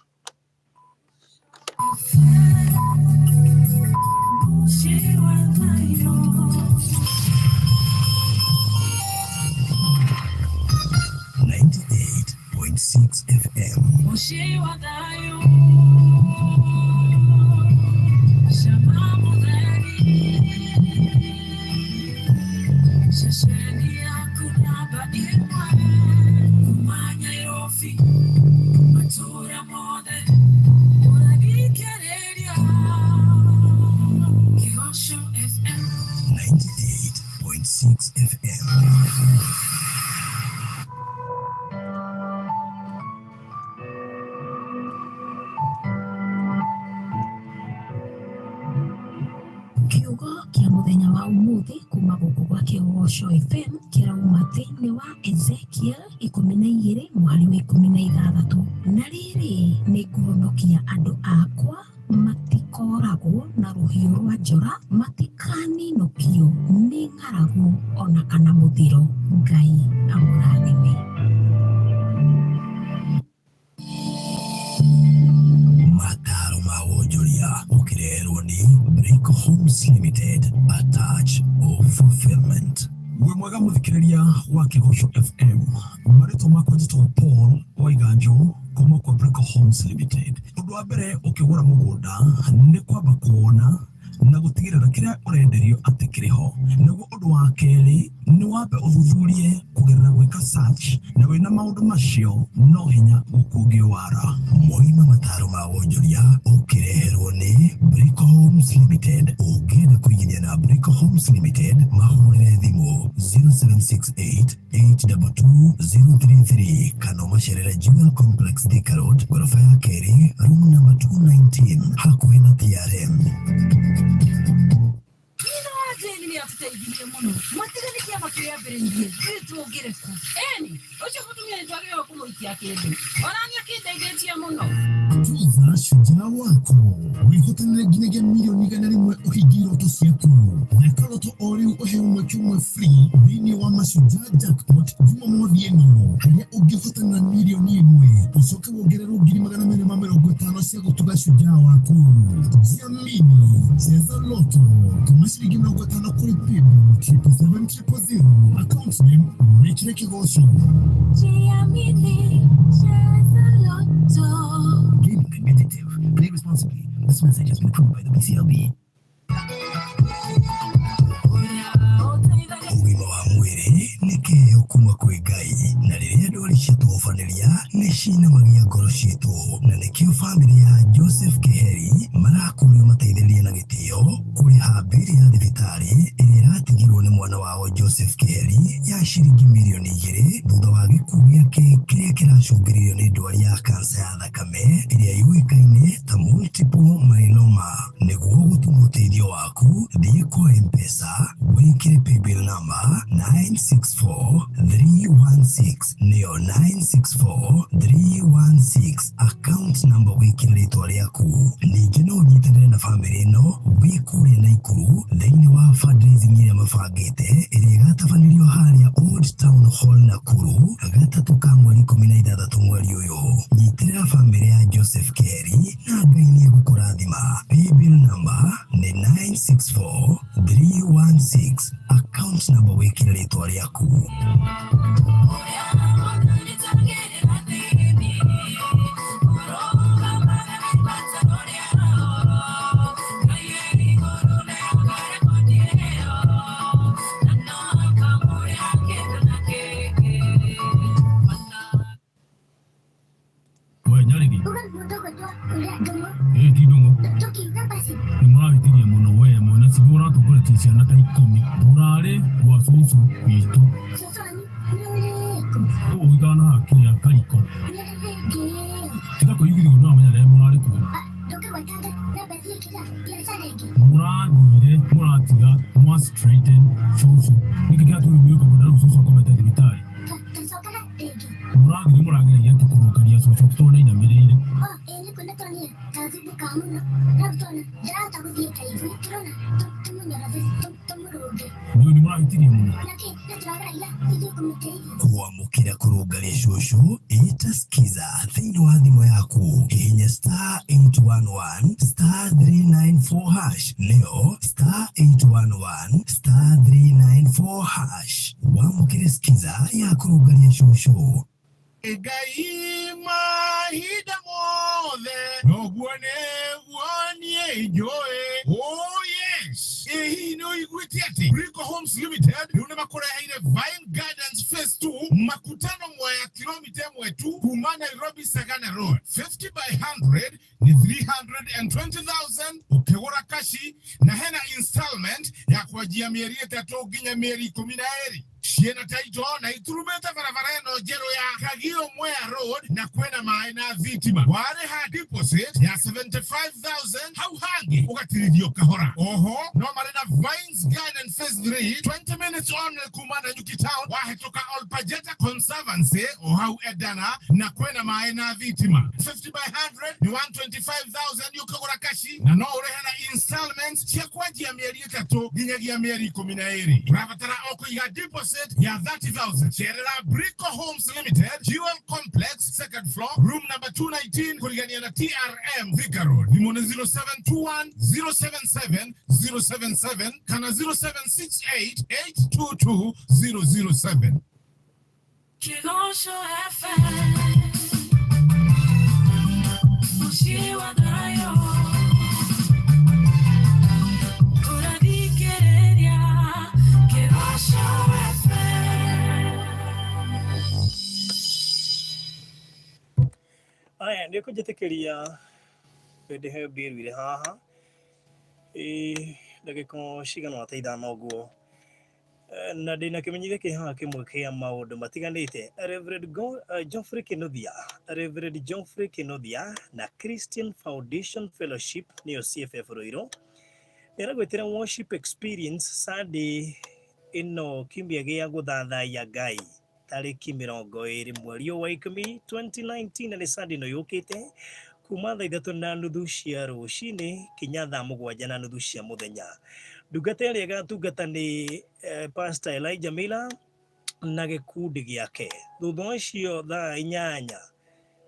FM. Kigosho FM 98.6 FM. Kiugo kia muthenya wa umuthi kuma guku gwa Kigosho FM kirauma thiini wa Ezekiel 12 mwari wa 16 na riri ni kuhonokia andu akwa matikoragwo na ruhiu rwa njora matikaninokio ni ng'aragu ona kana muthiro. Ngai amurathime. Mataro ma wonjoria ukirerwo ni Brick Homes Limited, a touch of fulfillment. We mwega muthikiriria wa Kigosho FM marito makwa jito Paul Waiganjo kuma kwa Brick Homes Limited. Undu wa mbere ukigura mugunda ni kwamba kuona na gutigirira kiria urenderio ati kiriho. Naguo undu wa keri ni wambe uthuthurie kugerera gwika search na wina maundu macio no hinya gukugio wara. Moima mataro ma wonjoria ukireherwo ni Brick Homes Limited. Ugenda kuigithia na Brick Homes Limited mahurire thimu 0768-822-033 kana macerere Jewel Complex Thika Road ghorofa ya keri room number 219 hakuhi na TRM. Ni atutaigirie muno matigani kia makiria berengie tuogereku eni ucio gutumia ntwagire kumuikia kindu orania kindaigetia muno. Tuza shujaa wako wihotanire nginyagia milioni 100 uhigira uto ciaku na kaloto ori uhe umwe free thini wa mashujaa jackpot Jumamothi ino haria ungihotanira milioni 1 ucoke wongererwo 250 cia gutuga shujaa waku. Jamini cheza loto kama shilingi 50 kuri PIN 77700 account name Richard Kigosho. Jamini cheza loto. Gaming competitive. Play responsibly. This message has been approved by the BCLB. Ugima wa mwiri ni kiheo kuma kwi Ngai na riria ndwari ciatũhofaniria ni cinamagia ngoro ciitũ na nikio family ya Joseph Kiheri marakurio mateithĩrĩrie na gĩtĩo kũrĩha mbiri ya thibitarĩ ĩrĩa ĩratigirwo nĩ mwana wao Joseph Kiheri ya ciringi milioni 2 thutha wa gĩkuũ gĩake kĩrĩa kĩracũngĩrĩirio nĩ ndwari ya kansa ya thakame ĩrĩa yũĩkaine ta multiple myeloma. Nĩguo gũtũma ũteithio waku thiĩ kwa M-Pesa wĩkĩre paybill number 964316 nĩyo 964316 account number wĩkĩre rĩtwa rĩaku. Ningĩ no ũnyitanĩre na family ĩno wĩkũrĩa Naikuru thĩinĩ wa fundraising ĩrĩa mabangĩte ĩrĩa ĩgatabanĩrio harĩa Old Town Hall Nakuru gatatũ ka mweri 16 mweri ũyũ. Nyitĩrĩra family ya Joseph Kiheri na Ngai nĩ egũkũrathima. Paybill number nĩ 964316 account number wĩkĩre rĩtwa rĩaku. Ciana ta 10 urare wa cucu witũ ũgana hakia kariko tiga kũigithio no amenya rĩrĩa mũrarĩ kuo mũrathire mũratiga mwa straighten cucu nĩkĩ kĩratũrĩmio kũmũndĩra cucu akomete thibitarĩ Muragi yake kurukalia sokoni ina milele. Kuna tani kazi bukamu rabtona jata kudia kaifu kirona tumunya tumuruge. Ni muragi tiri mu. Nake natwara ila ndio kumtei. Kuamukira kurugalia shosho itasikiza thino adhimo yako hinya *811 *394# leo *811 *394#. Wamukire sikiza ya kurugalia shosho. Egaima hida mothe no guone enjoy. Oh yes, no iguitiati Brico Homes Limited luna makora haile Vine Gardens Phase 2 makutano mwa ya kilomita mwetu kuma Nairobi Sagana Road. 50 by 100 ni 320,000 ukegora kashi na hena installment ya kuajia mieri 3 ginya mieri 12. Shiena taito na iturumeta barabareno jero ya Kagio Mwea Road na kwenda maena vitima. Wale ha deposit ya 75,000 hauhangi ukatiridio kahora. Oho, no marina Vines Garden Phase 3 20 minutes on kumana Nyuki Town wahetoka Olpajeta Conservancy ohau edana na kwenda maena vitima. 50 by 100 ni 125,000 yukagora kashi na no urehana installments chia kwaji ya mieri 3 ginyagi ya mieri 12. Ravatara oko ya deposit ya 30,000. Cherera Brico Homes Limited, Jewel Complex, second floor, room number 219, Kurigania na TRM, Thika Road. Nimone 0721 077 077, kana 0768 822 007. Kigosho FM, Mushiwa Dayo. Aya ndiko jetekeria bede he birwire haha ndagiko shigano ataida noguo na ndina kimenyire ke haha kimwe kia maundu matiganite. Reverend Geoffrey Kinothia na Christian Foundation Fellowship niyo CFF Ruiru niragwetera worship experience Sunday ino kimbia gia guthathaiya Ngai tariki 20 mweri wa 10 2019 na ni Sunday no yukite kuma thaa 3:30 cia rucini kinya thaa 7:30 cia muthenya. Ndungata ĩrĩa ĩgatungata nĩ Pastor Elijah Miller na gĩkundi gĩake. Thutha ũcio thaa 8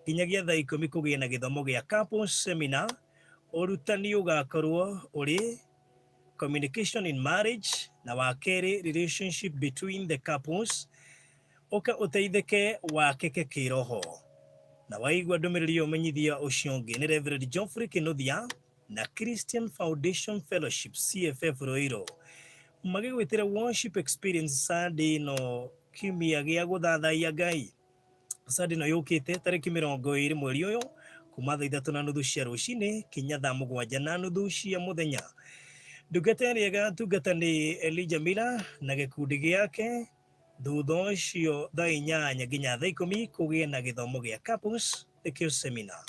nginyagia thaa 10 kũgĩa na gĩthomo gĩa campus seminar. Ũrutani ũgakorwo ũrĩ communication in marriage na wa kerĩ relationship between the couples oka uteitheke wakeke kiroho. Na waigua ndũmĩrĩri ũmenyithia ũcio ũngĩ nĩ Reverend Geoffrey Kinothia na Christian Foundation Fellowship CFF Ruiru magĩgwĩtĩra worship experience Sunday no kiumia gĩa gũthathaiya Ngai. Sunday no yũkĩte tarĩki 20 mweri ũyũ kuma thaa 3:30 cia rũcinĩ kinya thaa 7:30 cia mũthenya. Ndungata ĩrĩa ĩgatungata nĩ Elijah Miller na gĩkundi gĩake. Thutha ũcio thaa 8 nginya thaa 10 kũgĩa na gĩthomo gĩa campus nĩkĩo seminar.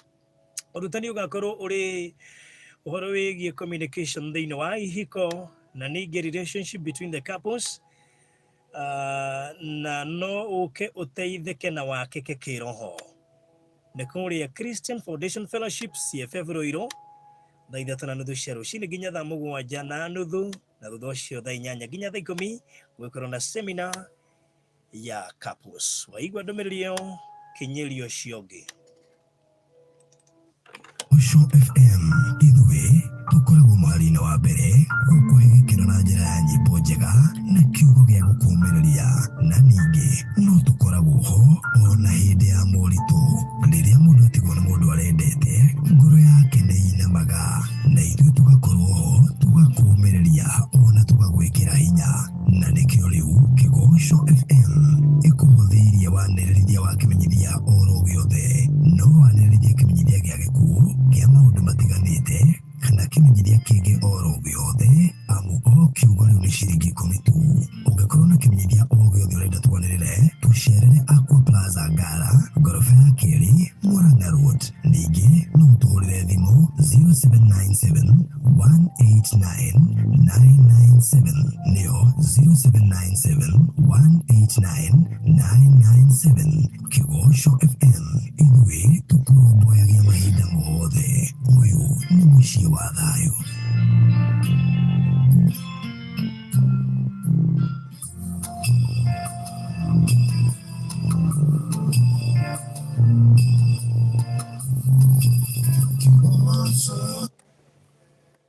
Ũrutani ũgakorwo ũrĩ ũhoro wĩgiĩ communication thĩinĩ wa ihiko na ningĩ relationship between the couples na no ũke ũteithĩke na wakeke kĩroho. Nĩ kũrĩa Christian Foundation Fellowship CFF Ruiru thaa 3:30 cia rũcinĩ nginya thaa 7:30 na thutha ũcio thaa 8 nginya thaa 10 gũkorwo na seminar ya couples. Waigua ndũmĩrĩri ĩyo kinyĩrio ciongi. Osho FM ithuĩ tũkoragwo mwari-inĩ wa mbere gũkũhe gĩkĩro na njĩra ya nyĩmbo njega na kiugo gĩa gũkũũmĩrĩria, na ningĩ no tũkoragwo ho ona hĩndĩ ya moritũ. Rĩrĩa mũndũ atigwo nĩ mũndũ arendete, ngoro yake nĩ inamaga, na ithuĩ tũgakorwo ho tũgakũũmĩrĩria ona tũgagwĩkĩra hinya. Na nĩkĩo rĩu Kĩgosho FM ĩkũhũthĩirie wanĩrĩrithia wa kĩmenyithia oro gĩothe, no wanĩrĩrithia kĩmenyithia gĩa gĩkuũ gĩa maũndũ matiganĩte kana kĩmenyithia kĩngĩ oro gĩothe, amu o kiugo rĩu nĩ ciringi 10 tu. Ũngĩkorwo na kĩmenyithia o gĩothe ũrenda twanĩrĩre, tũcerere Aqua Plaza Ngara, ngoroba ya 2 Murang'a Road. Ningĩ no ũtũhũrĩre thimũ 0797 189 997 nĩyo 0797 189 997 Kigosho FM iwe tukuboyagia mahinda mothe. Uyu ni muciĩ wa thayũ.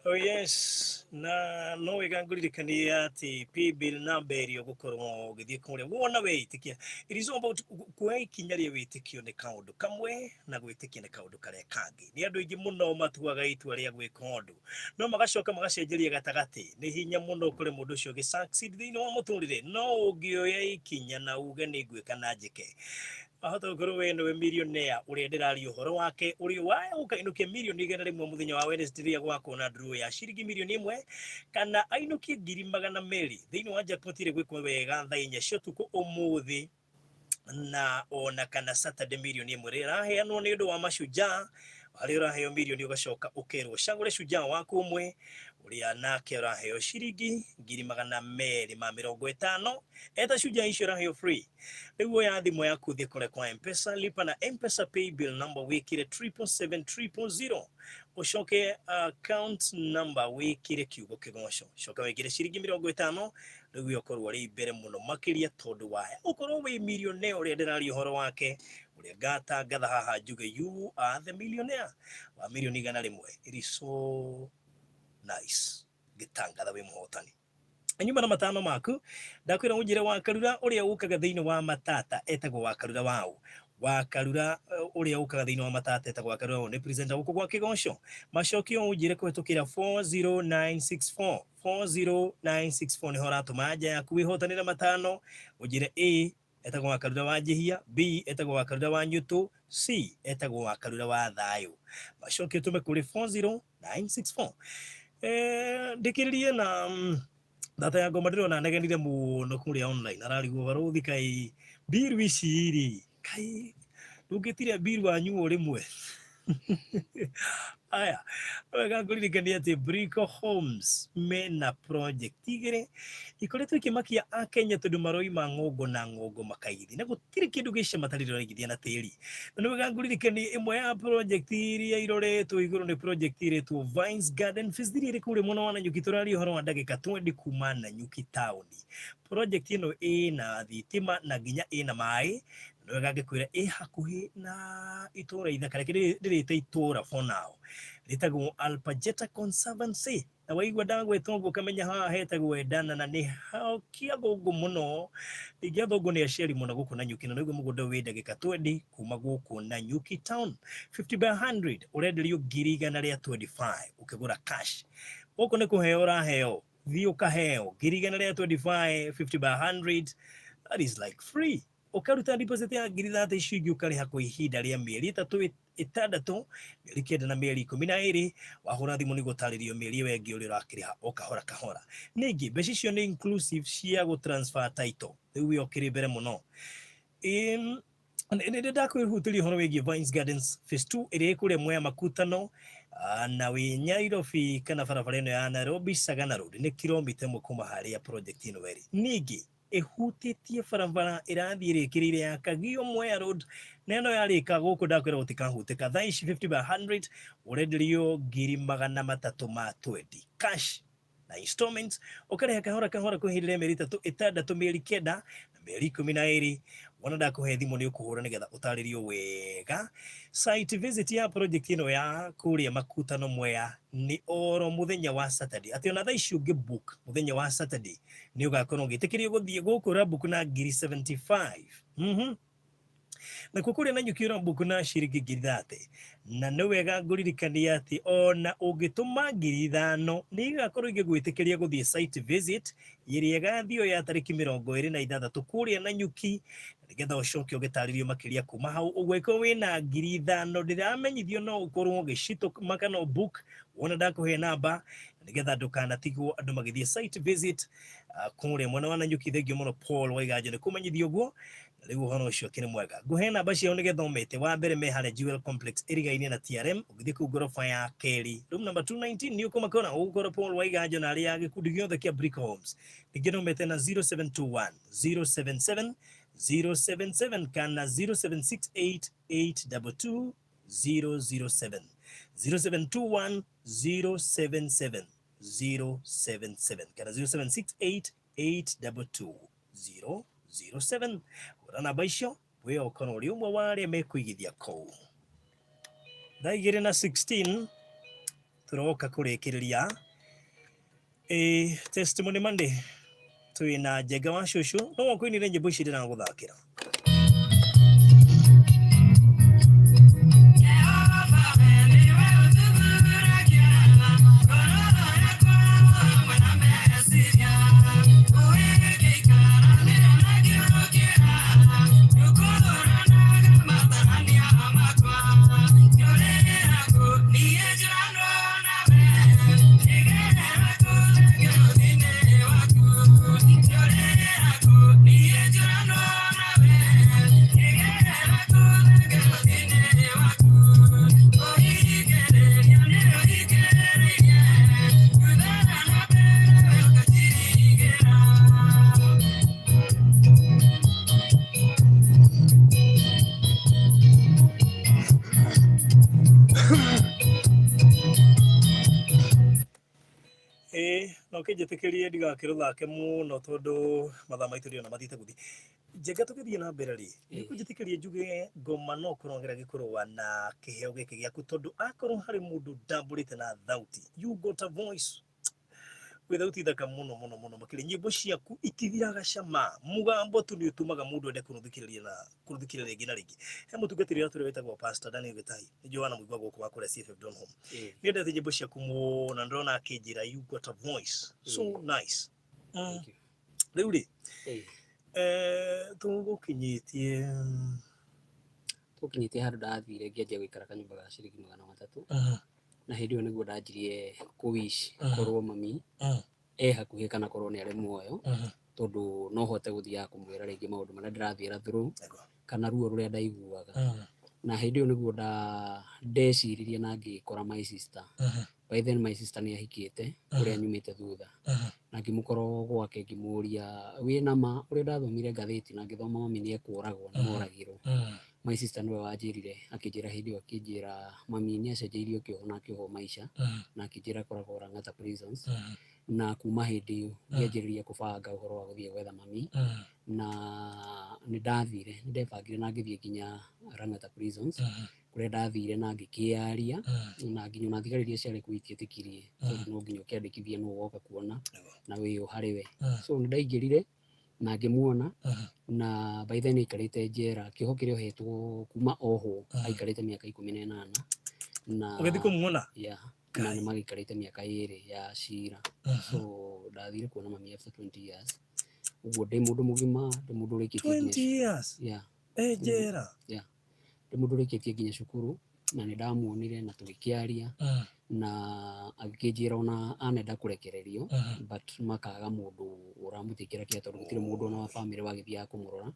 Oh yes, na no igangulirikania ati P-bill number ĩrĩa ũgũkorwo ũgĩthiĩ kũrĩa wona wĩtĩkia. It is all about kuoya ikinya rĩa wĩtĩkio nĩ kaũndũ kamwe na gwĩtĩkia nĩ kaũndũ karĩa kangĩ. Nĩ andũ aingĩ mũno matuaga itua rĩa gwĩka ũndũ no magacoka magacenjeria gatagatĩ. Nĩ hinya mũno kũrĩ mũndũ ũcio ũgĩ-succeed thĩinĩ wa mũtũrĩre no ũngĩoya ikinya na uge nĩ ngwĩka na njĩke. Ahota gũkorwo we nĩwe millionaire ũrĩa ndĩraria ũhoro wake ũrĩa waya ũkainũkia mirioni 100 mũthenya wa Wednesday rĩrĩa gwakorwo na draw ya ciringi mirioni 1 kana ainũkie 200,000 thĩinĩ wa jackpot ĩrĩa gwĩkwo wega thaa 4 cia ũtukũ ũmũthĩ na ona kana Saturday mirioni 1 rĩrĩa ĩraheanwo nĩ ũndũ wa mashujaa harĩa ũraheo mirioni ũgacoka ũkerwo cagũre shujaa waku ũmwe ũrĩa nake ũraheo ciringi 250 eta shujaa icio ũraheo free. Rĩu oya thimũ yaku thiĩ kũrĩa kwa M-Pesa, lipa na M-Pesa pay bill number wĩkĩre 77700 ũcoke account number wĩkĩre kiugo kĩgoco coka wĩkĩre ciringi 50 rĩu ũkorwo ũrĩ mbere mũno makĩria tondũ waya ũkorwo wĩ millionaire ũrĩa ndĩraria ũhoro wake ũrĩa ngatangatha haha njuge you are the millionaire wa mirioni 100. It is so nice gĩtangatha wĩ mũhotani. Anyuma na matano maku ndakwĩra ũnjĩre Wakarura ũrĩa ũkaga thĩinĩ wa matata etagwo Wakarura wao. Wakarura ũrĩa ũkaga thĩinĩ wa matata etagwo Wakarura wao nĩ presenter gũkũ gwa Kĩgonco. Macokio ũnjĩre kũhetũkĩra 40964 40964 nĩho ũratũma nja yaku wĩhotanĩre matano. Ũnjĩre A etagwo Wakarura wa Njihia, B etagwo Wakarura wa Nyũtũ, C etagwo Wakarura wa Thayũ. Macokio tũme kũrĩ 40964. Ndĩkĩrĩrie na data ya ngoma ndĩrona negenire mũno kũrĩa online ararigwo barothi kai biru ici ri kai ndũngĩtire biru wanyu rĩmwe. Aya wega ngũririkania atĩ Brico Homes mena project igĩrĩ ikoretwo ikĩmakia Akenya tondũ maroima ng'ongo na ng'ongo makaithi na gũtirĩ kĩndũ gĩca matarĩ roigithia na tĩri. Na nĩ wega ngũririkania ĩmwe ya project iria iroretwo igũrũ nĩ project iretwo Vines Garden Fest ĩrĩ kũrĩa mwena wa Nanyuki tũraria ũhoro wa ndagĩka 20 kuma Nanyuki town. Project ĩno ĩna thitima na nginya ĩna maĩ. Wega ngĩkwĩra ĩ hakuhĩ na itũra ithaka rĩrĩte itũra for now rĩtagwo Alpajeta Conservancy. Na waigua ndagwetwo ũguo ũkamenya haha hetagwo Endana na nĩ kĩathũngũ mũno. Ningĩ athũngũ nĩ aciari mũno gũkũ Nanyuki na nĩguo mũgũnda wĩ ndagĩka 20 kuma gũkũ Nanyuki town. 50 by 100 ũrenderio 125 ũkĩgũra cash. Gũkũ nĩ kũheo ũraheo thiĩ ũkaheo 125 50 by 100 that is like free. Ukaruta deposit ya 30 shilingi ukariha kwa ihinda rĩa mĩeri 3 6 mĩeri 9 na mĩeri 12 wahũra thimũ nĩ gũtarĩrio mĩeri ĩyo ĩngĩ ũrĩa ũrakĩrĩha o kahora kahora. Ningĩ mbeca icio nĩ inclusive cia gũ transfer title rĩu yo kĩrĩ mbere mũno. Nĩ ndakwĩhutĩria ũhoro wĩgiĩ Vines Gardens Phase 2 ĩrĩa kũrĩa Mwea Makutano na wĩ Nairobi kana barabara ĩno ya Nairobi Sagana Road nĩ kilomita 1 kuma harĩa project ĩno ĩrĩ. Ningĩ ehutĩtie barabara ĩrathiĩ ĩrĩkĩrĩire ya Kagio Mwea Road na ĩno yarĩka gũkũ ndakwĩra gũtikahutĩka thaa ici 50 by 100 ũrenderio 320 cash na installments ũkarĩha kahora kahora kwa ihinda rĩa mĩeri 3 6 mĩeri 9 na mĩeri 12. Wona ndakũhe thimũ nĩ ũkũhũra nĩgetha ũtarĩrio wega. Site visit ya project ĩno ya kũrĩa Makutano Mwea nĩ oro mũthenya wa Saturday. Atĩ ona thaa ici ũngĩ book mũthenya wa Saturday nĩ ũgakorwo ũgĩtĩkĩrio gũthiĩ gũkũ book na 75. Na kũrĩa Nanyuki book na ciringi 30. Na nĩ wega ngũririkania atĩ ona ũngĩtũma 5,000 nĩ igakorwo igĩgwĩtĩkĩria gũthiĩ site visit ĩrĩa ĩgathio ya tarĩki 26 kũrĩa Nanyuki nĩgetha ũcoke ũgĩtarĩrio makĩria kuma hau. Ũgwĩko wĩna 5,000 ndĩramenyithio no ũkorwo ũgĩcitũma kana book. Wona ndakũhe namba nĩgetha ndũkanatigwo andũ magĩthiĩ site visit kũrĩa mwena wa Nanyuki. Thengio mũno Paul Waiganja nĩ kũmenyithio ũguo. Rĩu ũhoro ũcio kĩrĩ mwega. Ngũhe namba ciao nĩgetha ũmete. Wa mbere me harĩa Jewel Complex ĩrigainie na TRM ũgĩthiĩ kũu ngoroba ya Kerry room number 219 nĩ ũkũmakora ũgũkora Paul Waiganja na arĩa gĩkundi gĩothe kĩa Brico Homes. Ningĩ no ũmete na 0721 077 077 kana 0768 007 0721 077 077 kana 0768 007 urana baisho we okono uri umwe wale mekwigithia kou thaigire na 16 turoka kurekereria testimony Monday twina Njega wa Shushu no wakwinire nyimbo ici ndina guthakira no kinjitikirie ndigakiruthake muno tondu mathaa maitu rio na mathite guthi Njega tukithie na mbere ri nikunjitikirie njuge ngoma no kurongera gikurwa na kiheo giki giaku tondu akorwo hari mundu ndamburite na thauti you got a voice without ithaka muno makiri nyimbo ciaku ikithiraga cama mugambo tu ni utumaga mundu ende kuruthikiriria ngina ringi he mutungatiri atu wetagwo Pastor Daniel Gitahi ni Joana Muigwa goko wa kure CFF Donholm ni ndete nyimbo ciaku na ndona akinjira you got a voice so nice riu ri tugukinyitie handu ndathire ngianjia guikara kanyumba ga ciringi 300 na hindi yo niguo ndanjirie kuwish korwo mami hakuhi kana korwo ni ari muoyo tondu no hote guthia kumwira ringi maundu maria ndirathiira through kana ruo ruria ndaiguaga na hindi yo niguo ndeciririe na ngikora my sister by then my sister ni ahikite uria nyumite thutha na ngimukoro gwake ngimuria wina ma uria ndathomire ngathiti na ngithoma mami ni ekuragwo na moragirwo my sister niwe wanjirire akinjira hindi yo akinjira mami ni acenjeirio kihona kiho maisha na akinjira koragwo Rang'ata prisons na kuma hindi yo ngianjiriria kubanga uhoro wa guthie gwetha mami na ni ndathire ndebangire na ngithie nginya Rang'ata prisons kuria ndathire na ngikiaria na nginya na thigariria ciari kuitietikirie no nginya kiandikithie no woka kuona na wiyo hariwe so ni ndaingirire na ngimuona na by then ikarite njera kiho kirio hetwo kuma oho aikarite miaka 18 na ugethi kumuona na ni magikarite miaka 2 ya cira so ndathire kuona mami after 20 years uguo ndi mundu mugima ndi mundu rikitie 20 years njera ndi mundu rikitie nginya cukuru na ni ndamuonire na tugikiaria na agikinjira ona anenda kurekererio but makaga mundu uramutikira kia tondu gutire mundu ona wa family wagithia kumurora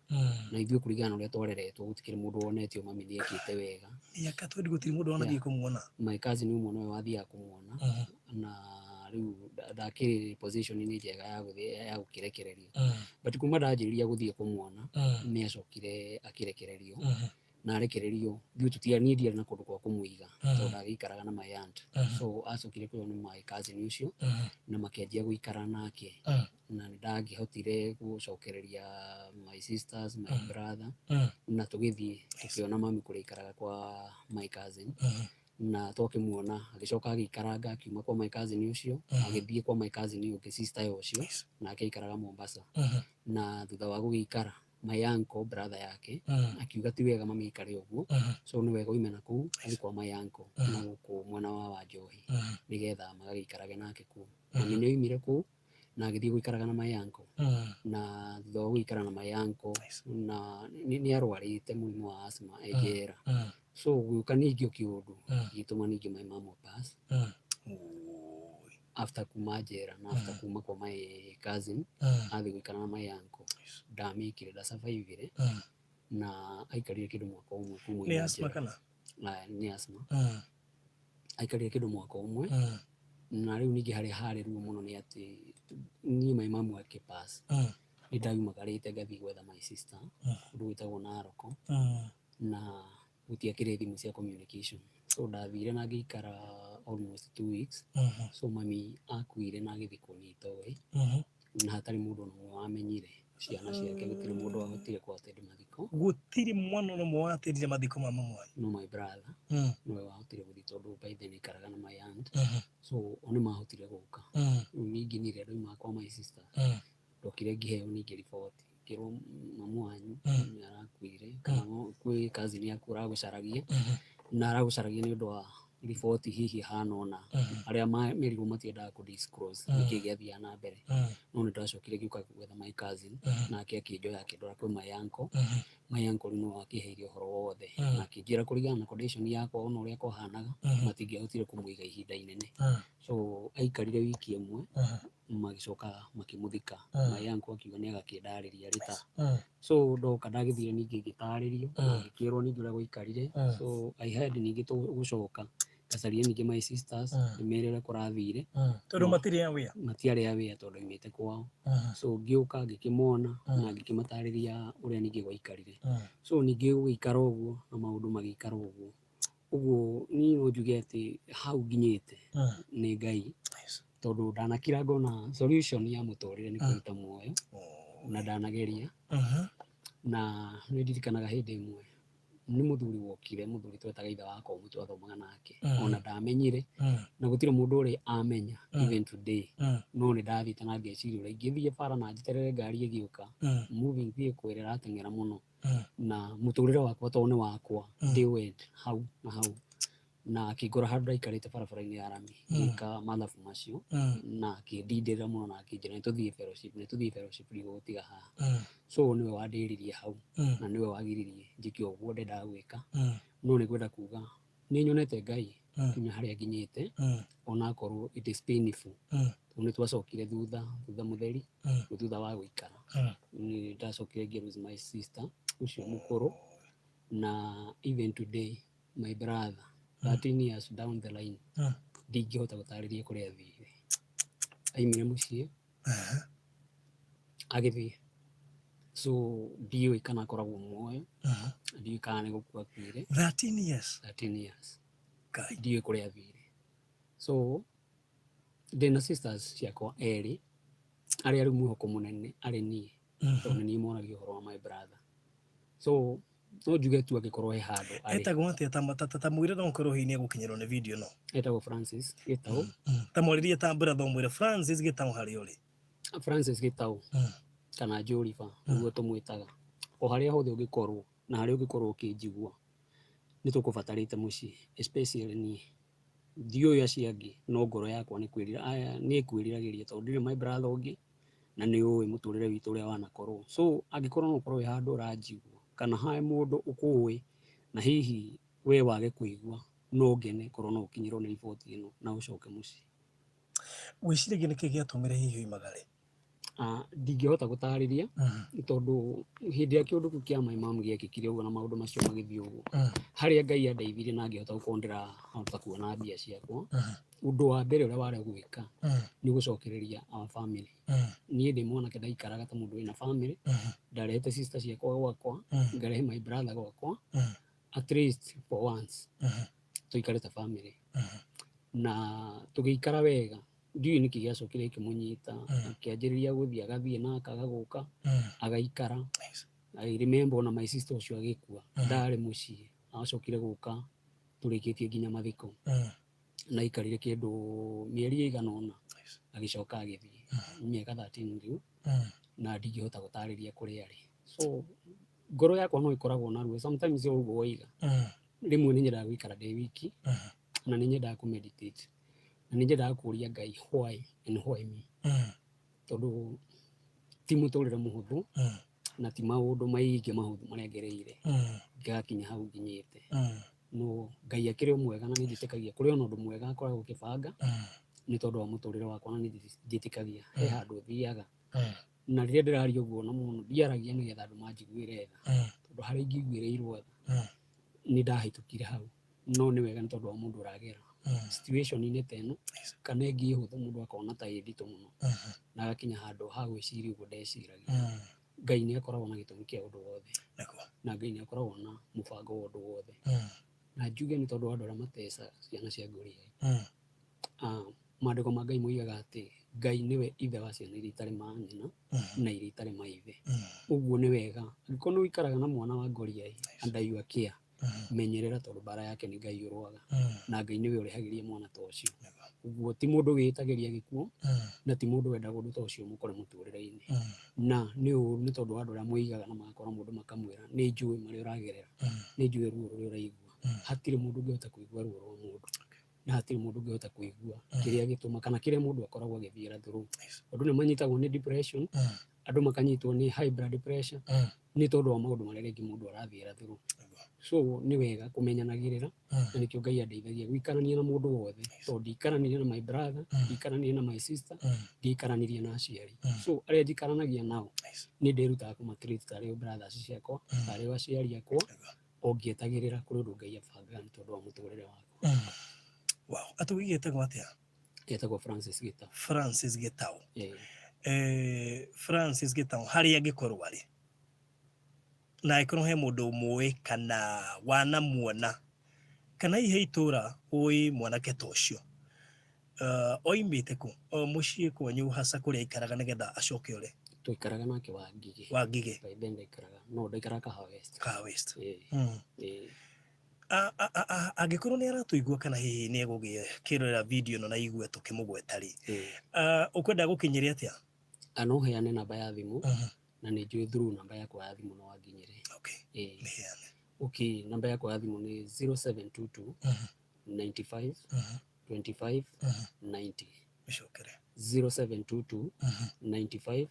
na ithuĩ kuringana uria twareretwo gutikire mundu wonetio mami ni ekite wega miaka 20 gutire mundu ona kumuona my cousin umwe no wathia kumuona na riu ndakiri position ni njega ya gukirekererio but kuma ndanjiriria guthie kumuona ni acokire akirekererio na arekererio thiu tutianirie na kundu kwa kumuiga tondu agikaraga na my aunt so acokire kuyo ni my cousin ucio na makianjia guikara nake na ndangihotire gucokereria my sisters my brother na tugithie tukiona mami kurikaraga kwa my cousin na twakimuona agicoka agikaranga akiuma kwa my cousin ucio agithie kwa my cousin ucio sister ucio na akikaraga Mombasa na thutha wa gugikara my uncle brother yake akiuga ti wega mami ikare uguo so ni wega uimena kuu ari kwa my uncle na guku mwana wa Wanjohi nigetha magagikarage nake kuu mami ni oimire kuu na agithie guikaraga na my uncle na thutha wa guikara na my uncle na ni arwarite murimu wa asthma njera so guka ningio kiundu gituma ningi my mama pass after kuma njera na after kuma kwa my cousin athi guikara na my uncle ndamikire da survive na aikarire kindu mwaka umwe kumwe ni asthma kana ni asthma aikarire kindu mwaka umwe na riu ningi hari ruo muno ni ati ni my mama akipass ndagimagarite ngathi gwetha my sister ndu witagwo Narok na gutiakire thimu cia communication so ndathire na ngikara almost 2 weeks so mami akuire na agithi kunyita we na hatari mundu no wamenyire ciana ciake gutire mundu wahotire kwatendi mathiko gutiri mwana no mwatendi mathiko mama mwanyu no my brother no wahotire guthi tondu by then ikaraga na my aunt so oni mahotire guka ningi nire ndo makwa my sister ndokire ngiheo ningi report kiro mamu wanyu arakuire kana kwi cousin yaku aragucaragia na aragucaragia ni undu wa report hihi hanona aria merigo matiendaga ku disclose nikigeathia na mbere no ndacokire giuka gwetha my cousin na akiakĩnjoya akĩndora kwĩ my uncle no akĩheire ũhoro wothe na akĩnjĩra kũringana na condition yakwa ona ũrĩa kwahanaga matingĩahotire kũmũiga ihinda inene so aikarire wiki ĩmwe magicoka makĩmũthika my uncle akiuga nĩ agakĩndarĩria rita so ndoka ndagĩthire ningĩ ngĩtarĩrio ngĩkĩrwo ningĩ ũrĩa gũikarire so I had ningĩ gũcoka kacaria ningĩ my sisters merere kũrathire tondu matiarĩ aware tondu imĩte kwao so ngĩũka ngĩkĩmona na ngĩkĩmatarĩria ũrĩa ningĩ gwaikarire so ningĩ gũgĩikara ũguo na maũndũ magĩikara ũguo niĩ no njuge atĩ hau nginyĩte nĩ Ngai tondu ndanakira ngona solution ya mũtũrĩre nĩ kũruta muoyo na ndanageria na nĩ ndirikanaga hĩndĩ ĩmwe nĩ mũthuri wokire mũthuri twetaga ithe wakwa mũtu twathomaga nake ona ndamenyire na gũtirĩ mũndũ ũrĩa amenya even today no nĩ ndathite na ngeciria ũrĩa ingĩthiĩ bara na njiterere ngari ĩgĩũka moving vehicle ĩrĩa ĩrateng'era mũno na mũtũrĩre wakwa tondũ nĩ wakwa ndĩ hau na hau na akĩngora handũ ndaikarĩte barabara-inĩ ya rami ngĩka mathabu macio na akĩndindĩrĩra mũno na akĩnjĩra nĩtũthiĩ fellowship gũtiga haha so nĩwe wandĩririe hau na nĩwe wagiririe njĩke ũguo ndendaga gwĩka no nĩ kwenda kuga nĩ nyonete Ngai nginya harĩa nginyĩte onakorwo it is painful nĩ twacokire thutha mũtheri thutha wa gũikara nĩ ndacokire ngĩ my sister ũcio mũkũrũ na even today my brother 13 years down the line ndingĩhota gũtarĩria kũrĩa athire aimire mũciĩ agĩthiĩ so ndiũĩ kana akoragwo muoyo ndiũĩ kana nĩ gũkua akuire 13 years ndiũĩ kũrĩa athire so ndĩna sisters ciakwa erĩ arĩa rĩu mwĩhoko mũnene arĩ niĩ tondũ niĩ monagia ũhoro wa my brother so no njuge tu agĩkorwo he handũ etagwo atĩa ta mwĩre no ũkorwo hihi nĩ egũkinyĩrwo nĩ video no etagwo Francis Gĩtaũ ta mwĩrĩrie ta brother mwĩre Francis Gĩtaũ harĩa ũrĩ Francis Gĩtaũ kana Joliba ũguo tũmwĩtaga o harĩa hothe ũngĩkorwo na harĩa ũngĩkorwo ũkĩnjigua nĩ tũkũbatarĩte mũciĩ especially niĩ ndiũĩ acio angĩ no ngoro yakwa nĩ kwĩriragĩria tondũ ndirĩ my brother ũngĩ na nĩ ũĩ mũtũrĩre witũ ũrĩa wanakorwo so angĩkorwo no ũkorwo wĩ handũ ũranjigua kana hae mũndũ ũkũĩ na hihi we wage kũigua no ngene korwo no ũkinyĩrwo nĩ riboti ĩno na ũcoke mũciĩ wĩciragia nĩkĩ gĩatũmire hihi oimagare ndingĩhota gũtarĩria tondũ hĩndĩ ya kĩũndũ kĩu kĩa my mom gĩekĩkire ũguo na maũndũ macio magĩthiĩ ũguo harĩa Ngai andeithirie na ngĩhota gũkorwo ndĩrahota kuona mbia ciakwa ũndũ wa mbere ũrĩa warĩ gwĩka nĩ gũcokereria our family niĩ ndĩ mwanake ndaikaraga ta mũndũ wĩna family ndarehete sister ciakwa gwakwa ngarehe my brother gwakwa at least for once tũikare ta family na tũgĩikara wega ndiũĩ nĩkĩ gĩacokire kĩmũnyita akĩanjĩrĩria gũthiĩ agathiĩ na akaga gũka agaikara I remember ona my sister ũcio agĩkua ndarĩ mũciĩ acokire gũka tũrĩkĩtie nginya mathiko na ikarire kĩndũ mĩeri ĩigana ũna agĩcoka agĩthiĩ mĩaka 13 rĩu na ndingĩhota gũtarĩria kũrĩa arĩ so ngoro yakwa no ĩkoragwo na ruo sometimes yo ũguo waiga rĩmwe nĩ nyendaga gũikara ndĩ wiki na nĩ nyendaga ku meditate na nĩ nyendaga kũria Ngai why and why me tondũ ti mũtũrĩre mũhũthũ na ti maũndũ maingĩ mahũthũ marĩa ngereire ngakinya hau nginyĩte no Ngai akĩrĩ mwega na nĩ njĩtĩkagia kũrĩ ona ũndũ mwega akoragwo ũkĩbanga nĩ tondũ wa mũtũrĩre wakwa na nĩ njĩtĩkagia he handũ thiaga na rĩrĩa ndĩraria ũguo na mũno ndiaragia nĩgetha andũ manjiguĩre tha tondũ harĩa ingĩiguĩrĩirwo tha nĩ ndahĩtũkire hau no nĩ wega nĩ tondũ wa mũndũ ũragera situation inĩ teno kana ĩngĩ hũthũ mũndũ akona ta ĩthito mũno na agakinya handũ ha gwĩciria ũguo ndeciragia Ngai nĩ akoragwo na gĩtũmi kĩa ũndũ wothe na Ngai nĩ akoragwo na mũbango wa ũndũ wothe na njuge nĩ tondũ andũ arĩa mateca ciana cia ngoriai maandĩko ma Ngai moigaga atĩ Ngai nĩwe ithe wa ciana iria itarĩ manyina na iria itarĩ maithe ũguo nĩ wega angĩkorwo nĩ ũikaraga na mwana wa ngoriai under your care menyerera tondũ bara yake nĩ Ngai ũrũaga na Ngai nĩwe ũrĩhagĩria mwana ta ũcio ũguo ti mũndũ wĩtagĩria gĩkuũ na ti mũndũ wendaga ũndũ ta ũcio mũkore mũtũrĩre-inĩ na nĩ ũũru nĩ tondũ andũ arĩa moigaga na magakora mũndũ makamwĩra nĩ njũĩ marĩa ũragerera nĩ njũĩ ruo rũrĩa ũraigua hatirĩ mũndũ ũngĩhota kũigua ruo rwa mũndũ na hatirĩ mũndũ ũngĩhota kũigua kĩrĩa gĩtũma kana kĩrĩa mũndũ akoragwo agĩthiĩra through andũ nĩ manyitagwo nĩ depression andũ makanyitwo nĩ high blood pressure nĩ tondũ wa maũndũ marĩa rĩngĩ mũndũ arathiĩra through so nĩ wega kũmenyanagĩrĩra na nĩkĩo Ngai andeithagia gũikarania na mũndũ wothe tondũ ndikaranirie na my brother ndikaranirie na my sister ndikaranirie na aciari so arĩa ndikaranagia nao nĩ ndĩrutaga kũmatreat tarĩ brothers ciakwa tarĩ aciari akwa ongĩetagĩrĩra kũrĩ ũndũ Ngai abangaga nĩ tondũ wa mũtũrĩre wakwa wow atũgĩtagwo atĩa etagwo Francis Gitau Francis Gitau harĩa angĩkorwo arĩ na ĩkorwo he mũndũ mũĩ kana wanamuona kana ihe itũra ũĩ mwanake ta ũcio oimĩte kũ mũciĩ kwanyu hasa kũrĩa aikaraga nĩgetha acoke ũrĩ tũikaraga nake Wangige Baimbe ndaikaraga no ndaikaraga Kahawa West angĩkorwo nĩ aratũigua kana hihi nĩ egũgĩkĩrora video ĩno na igue tũkĩmũgweta rĩ ũkwenda gũkinyĩria atĩa no heane namba ya thimũ na nĩ njũĩ through namba yakwa ya thimũ no wanginyĩre okay namba yakwa ya thimũ nĩ 0722 95 25 90 mĩcokere 0722 95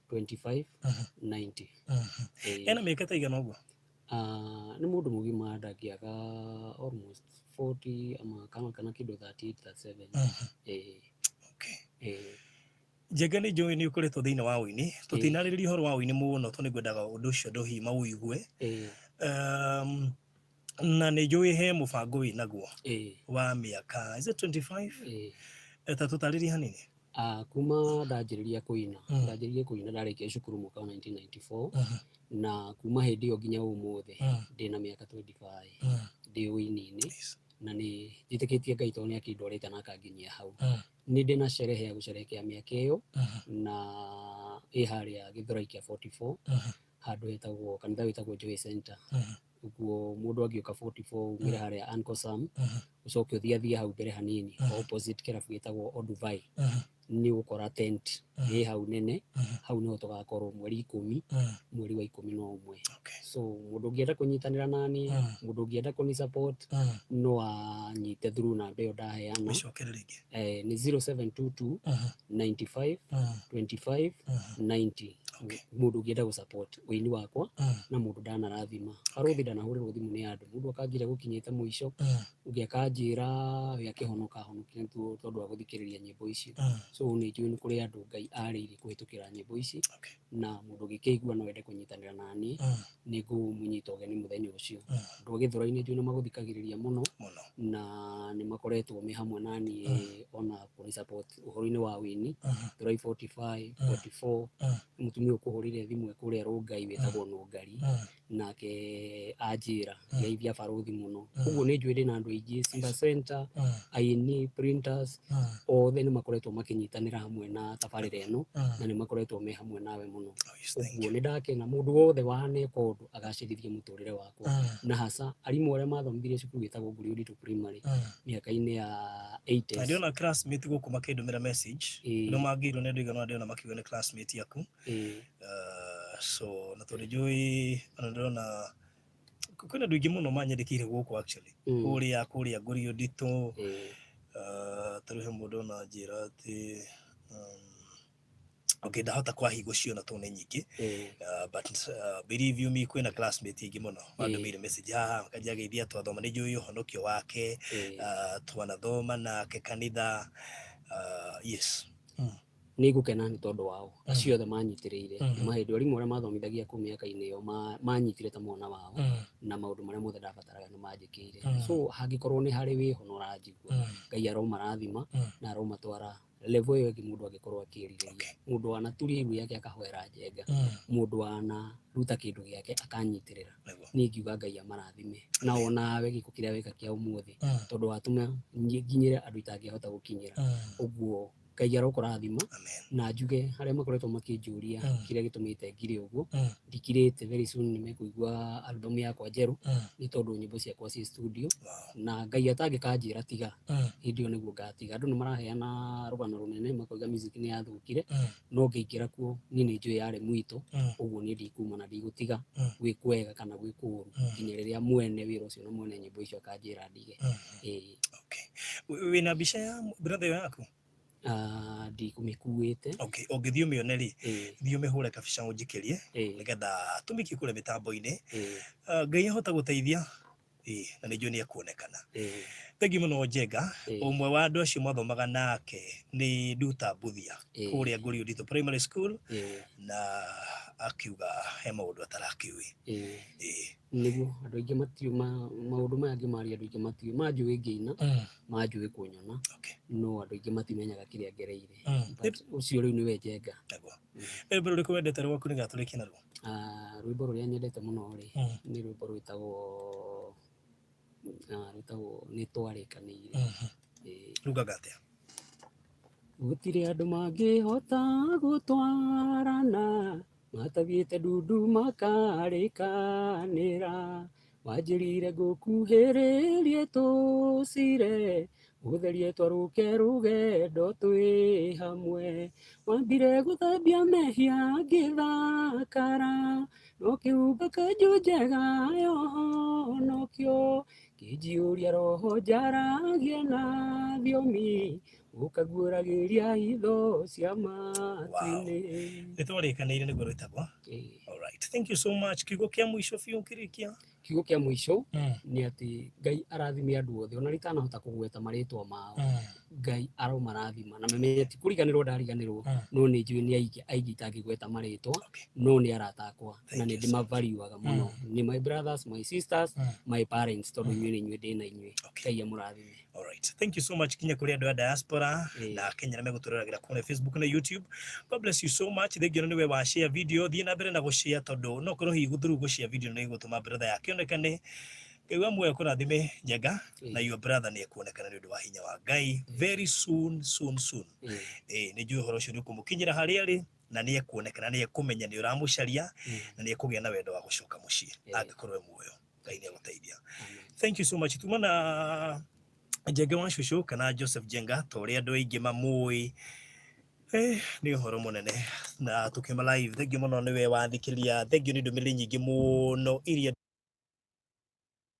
25 90 ena mĩaka ta igana ũguo nĩ mũndũ mũgima ndangĩaga almost 40 ama kana kĩndũ 38 37 Njenga nĩ njũĩ nĩ ũkoretwo thĩinĩ wa ũini tũtinarĩrĩria ũhoro wa ũini mũno tondũ nĩ ngwendaga ũndũ ũcio ndũhi maũigue na nĩ njũĩ he mũbango wĩnaguo wa mĩaka is it 25 ta tũtarĩrie hanini kuma ndanjĩrĩria kũina ndarĩkia cukuru mwaka wa 1994 na kuma hĩndĩ ĩyo nginya ũmũthĩ ndĩna mĩaka 25 ndĩ ũini-inĩ na nĩ njĩtĩkĩtie Ngai tondũ nĩ akĩndwarĩte na akanginyia hau nĩ ndĩ na sherehe ya gũcerehekea mĩaka ĩyo na ĩ harĩa Gĩthũrai kĩa 44 handũ hetagwo kanitha wĩtagwo Joy Center ũguo mũndũ angĩũka 44 umĩre harĩa Uncle Sam ũcoke ũthiathie hau mbere hanini opposite kĩrabu gĩtagwo Olduvai nĩ ũgũkora tent ĩ hau nene hau nĩho tũgakorwo mweri 10 mweri wa 11 so mũndũ ũngĩenda kũnyitanĩra nani mũndũ ũngĩenda kũni support no anyite through namba ĩyo ndaheana nĩ 0722 95 25 90 mũndũ ũngĩenda gũsupport ũini wakwa na mũndũ ndanarathima arũthi ndanahũrĩrwo thimũ nĩ andũ mũndũ akanjĩra gũkinyĩte mũico ũngĩ akanjĩra we akĩhonoka honokia tondũ wa gũthikĩrĩria nyĩmbo icio so nĩ njũĩ nĩ kũrĩ andũ Ngai arĩire kũhĩtũkĩra nyĩmbo ici na mũndũ ũngĩkĩigua no wende kũnyitanĩra nani nĩ ngũmũnyita ũgeni mũthenya ũcio andũ a Gĩthũrai-inĩ njũĩ nĩ magũthikagĩrĩria mũno na nĩ makoretwo me hamwe nani ona kũni support ũhoro-inĩ wa ũini Gĩthũrai 45 44 mũtumia ũkũhũrĩire thimũ kũrĩa Rongai wĩtagwo Nũngari nake anjĩra ngeithia barũthi mũno ũguo nĩ njũĩ ndĩna andũ aingĩ Simba Center aini printers othe nĩ makoretwo makĩnyitanĩra hamwe na tabarĩra ĩno na nĩ makoretwo me hamwe nawe mũno ũguo nĩ ndakena mũndũ wothe waneka ũndũ agacĩrithie mũtũrĩre wakwa na hasa arimũ arĩa mathomithirie cukuru wĩtagwo Nguriũnditũ Primary mĩaka-inĩ ya 80s ndiona classmate gũkũ makĩndũmĩra message no mangĩirwo nĩ andũ igana ndĩona makiuga nĩ classmate yaku so na tondũ njũĩ ona ndĩrona kwĩna andũ aingĩ mũno manyandĩkĩire gũkũ actually kũrĩa Nguriũnditũ tarĩu he mũndũ ona njĩra atĩ okay ndahota kwahigwo ciona to nĩ nyingĩ but believe you me kwĩna classmate aingĩ mũno mandũmĩire message haha makanjia geithia twathoma nĩ njũĩ ũhonokio wake twanathoma nake kanitha yes nĩ gũkena nĩ tondũ wao acio othe manyitĩrĩire mahinda rimwe ũrĩa mathomithagia kũu mĩaka-inĩ ĩyo manyitire ta mwana wao na maũndũ marĩa mothe ndabataraga nĩ manjĩkĩire. So hangĩkorwo nĩ harĩ wĩho na ũranjigua, Ngai aromarathima na aromatwara level ĩyo ĩngĩ mũndũ angĩkorwo akĩĩrirĩria. Mũndũ wanaturia iru yake akahoera njenga, mũndũ wanaruta kĩndũ gĩake akanyitĩrĩra, niĩ ngiuga Ngai amarathime na onawe gĩko kĩrĩa weka kĩa ũmũthĩ tondũ watũma nginyĩre andũ itangĩhota gũkinyĩra. Ũguo Ngai arokũrathima na njuge arĩa makoretwo makĩnjũria kĩrĩa gĩtũmĩte ngire ũguo, ndikirĩte very soon nĩmekũigua album yakwa njerũ nĩ tondũ nyĩmbo ciakwa ciĩ studio na Ngai atangĩkanjĩra tiga, hĩndĩ ĩyo nĩguo ngatiga. Andũ nĩmaraheana rũgano rũnene makoiga music nĩ yathũkire, no ngĩingĩra kuo niĩ nĩ njũĩ yarĩ mwitũ, ũguo niĩ ndikuma na ndigũtiga gwĩ kwega kana gwĩ kũũru nginya rĩrĩa mwene wĩra ũcio na mwene nyĩmbo icio akanjĩra ndige. Wĩna mbica ya brother yaku? Ndikumĩkuĩte. Okay, ũngĩthiĩ ũmĩone rĩ, thiĩ ũmĩhũre kabica ũnjĩkĩrie nĩgetha tũmĩkie kũrĩa mĩtambo-inĩ. Ngai ahota gũteithia na nĩ njũĩ nĩ ekuonekana. Thengiũ mũno Njenga, ũmwe wa andũ acio mwathomaga nake nĩ Nduta Mbuthia kũrĩa Ngũrio Nditũ Primary School, na akiuga he maũndũ atarakĩũĩ. Nĩguo andũ aingĩ matiũĩ maũndũ maya ngĩmaria, andũ aingĩ matiũĩ, manjũĩ ngĩina, manjũĩ kũnyona, no andũ aingĩ matimenyaga kĩrĩa ngereire. Ũcio rĩu nĩwe Njenga. Rwĩmbo rũrĩkũ wendete rwaku nĩgatũrĩkie naruo? Rwĩmbo rũrĩa nyendete mũno rĩ nĩ rwĩmbo rwĩtagwo Nĩtwarĩkanĩire. Rugaga atĩa? Gũtirĩ andũ mangĩhota gũtwarana matathiĩte ndundu makarĩkanĩra, wanjĩrire ngũkuhĩrĩrie tũcire ũtherie twarũke rũgendo twĩ hamwe, wambire gũthambia mehia ngĩthakara, no kĩhumba kanjũ njega yohonokio, kĩnjiũria roho njaragie na thiomi, ũkaguũragĩria hitho cia matu-inĩ. Nĩtwarĩkanĩire nĩguo rwĩtagwo? Alright, thank you so much. Kiugo kĩa mũico biũ ũkĩrĩkia? Kiugo kĩa mũico nĩ atĩ Ngai arathime andũ othe ona ritanahota kũgweta marĩtwa mao, Ngai aromarathima na memenye ti kũriganĩrwo ndariganĩrwo, no nĩ njũĩ nĩ aingĩ itangĩgweta marĩtwa, no nĩ arata akwa na nĩ ndĩmavariuaga mũno. Nĩ my brothers, my sisters, my parents, tondũ inyuĩ nĩ inyuĩ ndĩna inyuĩ. Ngai amũrathime. Alright, thank you so much kinya kũrĩ andũ a diaspora na Kenya na megũtũroragĩra kũrĩa Facebook na YouTube. God bless you so much. Thengio nĩwe wa share video, thiĩ na mbere na gũshare tondũ no korwo hihi through gũshare video nĩ gũtũma brother yake onekane. Ngai wa muoyo kũrathime Njenga na your brother nĩ ekuonekana nĩ ũndũ wa hinya wa Ngai very soon. Nĩ njũĩ ũhoro ũcio nĩ ũkũmũkinyĩra harĩa arĩ na nĩ ekuonekana, nĩ ekũmenya nĩ ũramũcaria na nĩ ekũgĩa na wendo wa gũcoka mũciĩ angĩkorwo e muoyo. Ngai nĩ agũteithia. Thank you so much. Tuma na Njenga wa Shushu kana Joseph Njenga ta ũrĩa andũ aingĩ mamũĩ, nĩ ũhoro mũnene na tũkiuma live. Thengiũ mũno nĩwe wathikĩrĩria, thengiũ nĩ ndũmĩrĩri nyingĩ mũno iria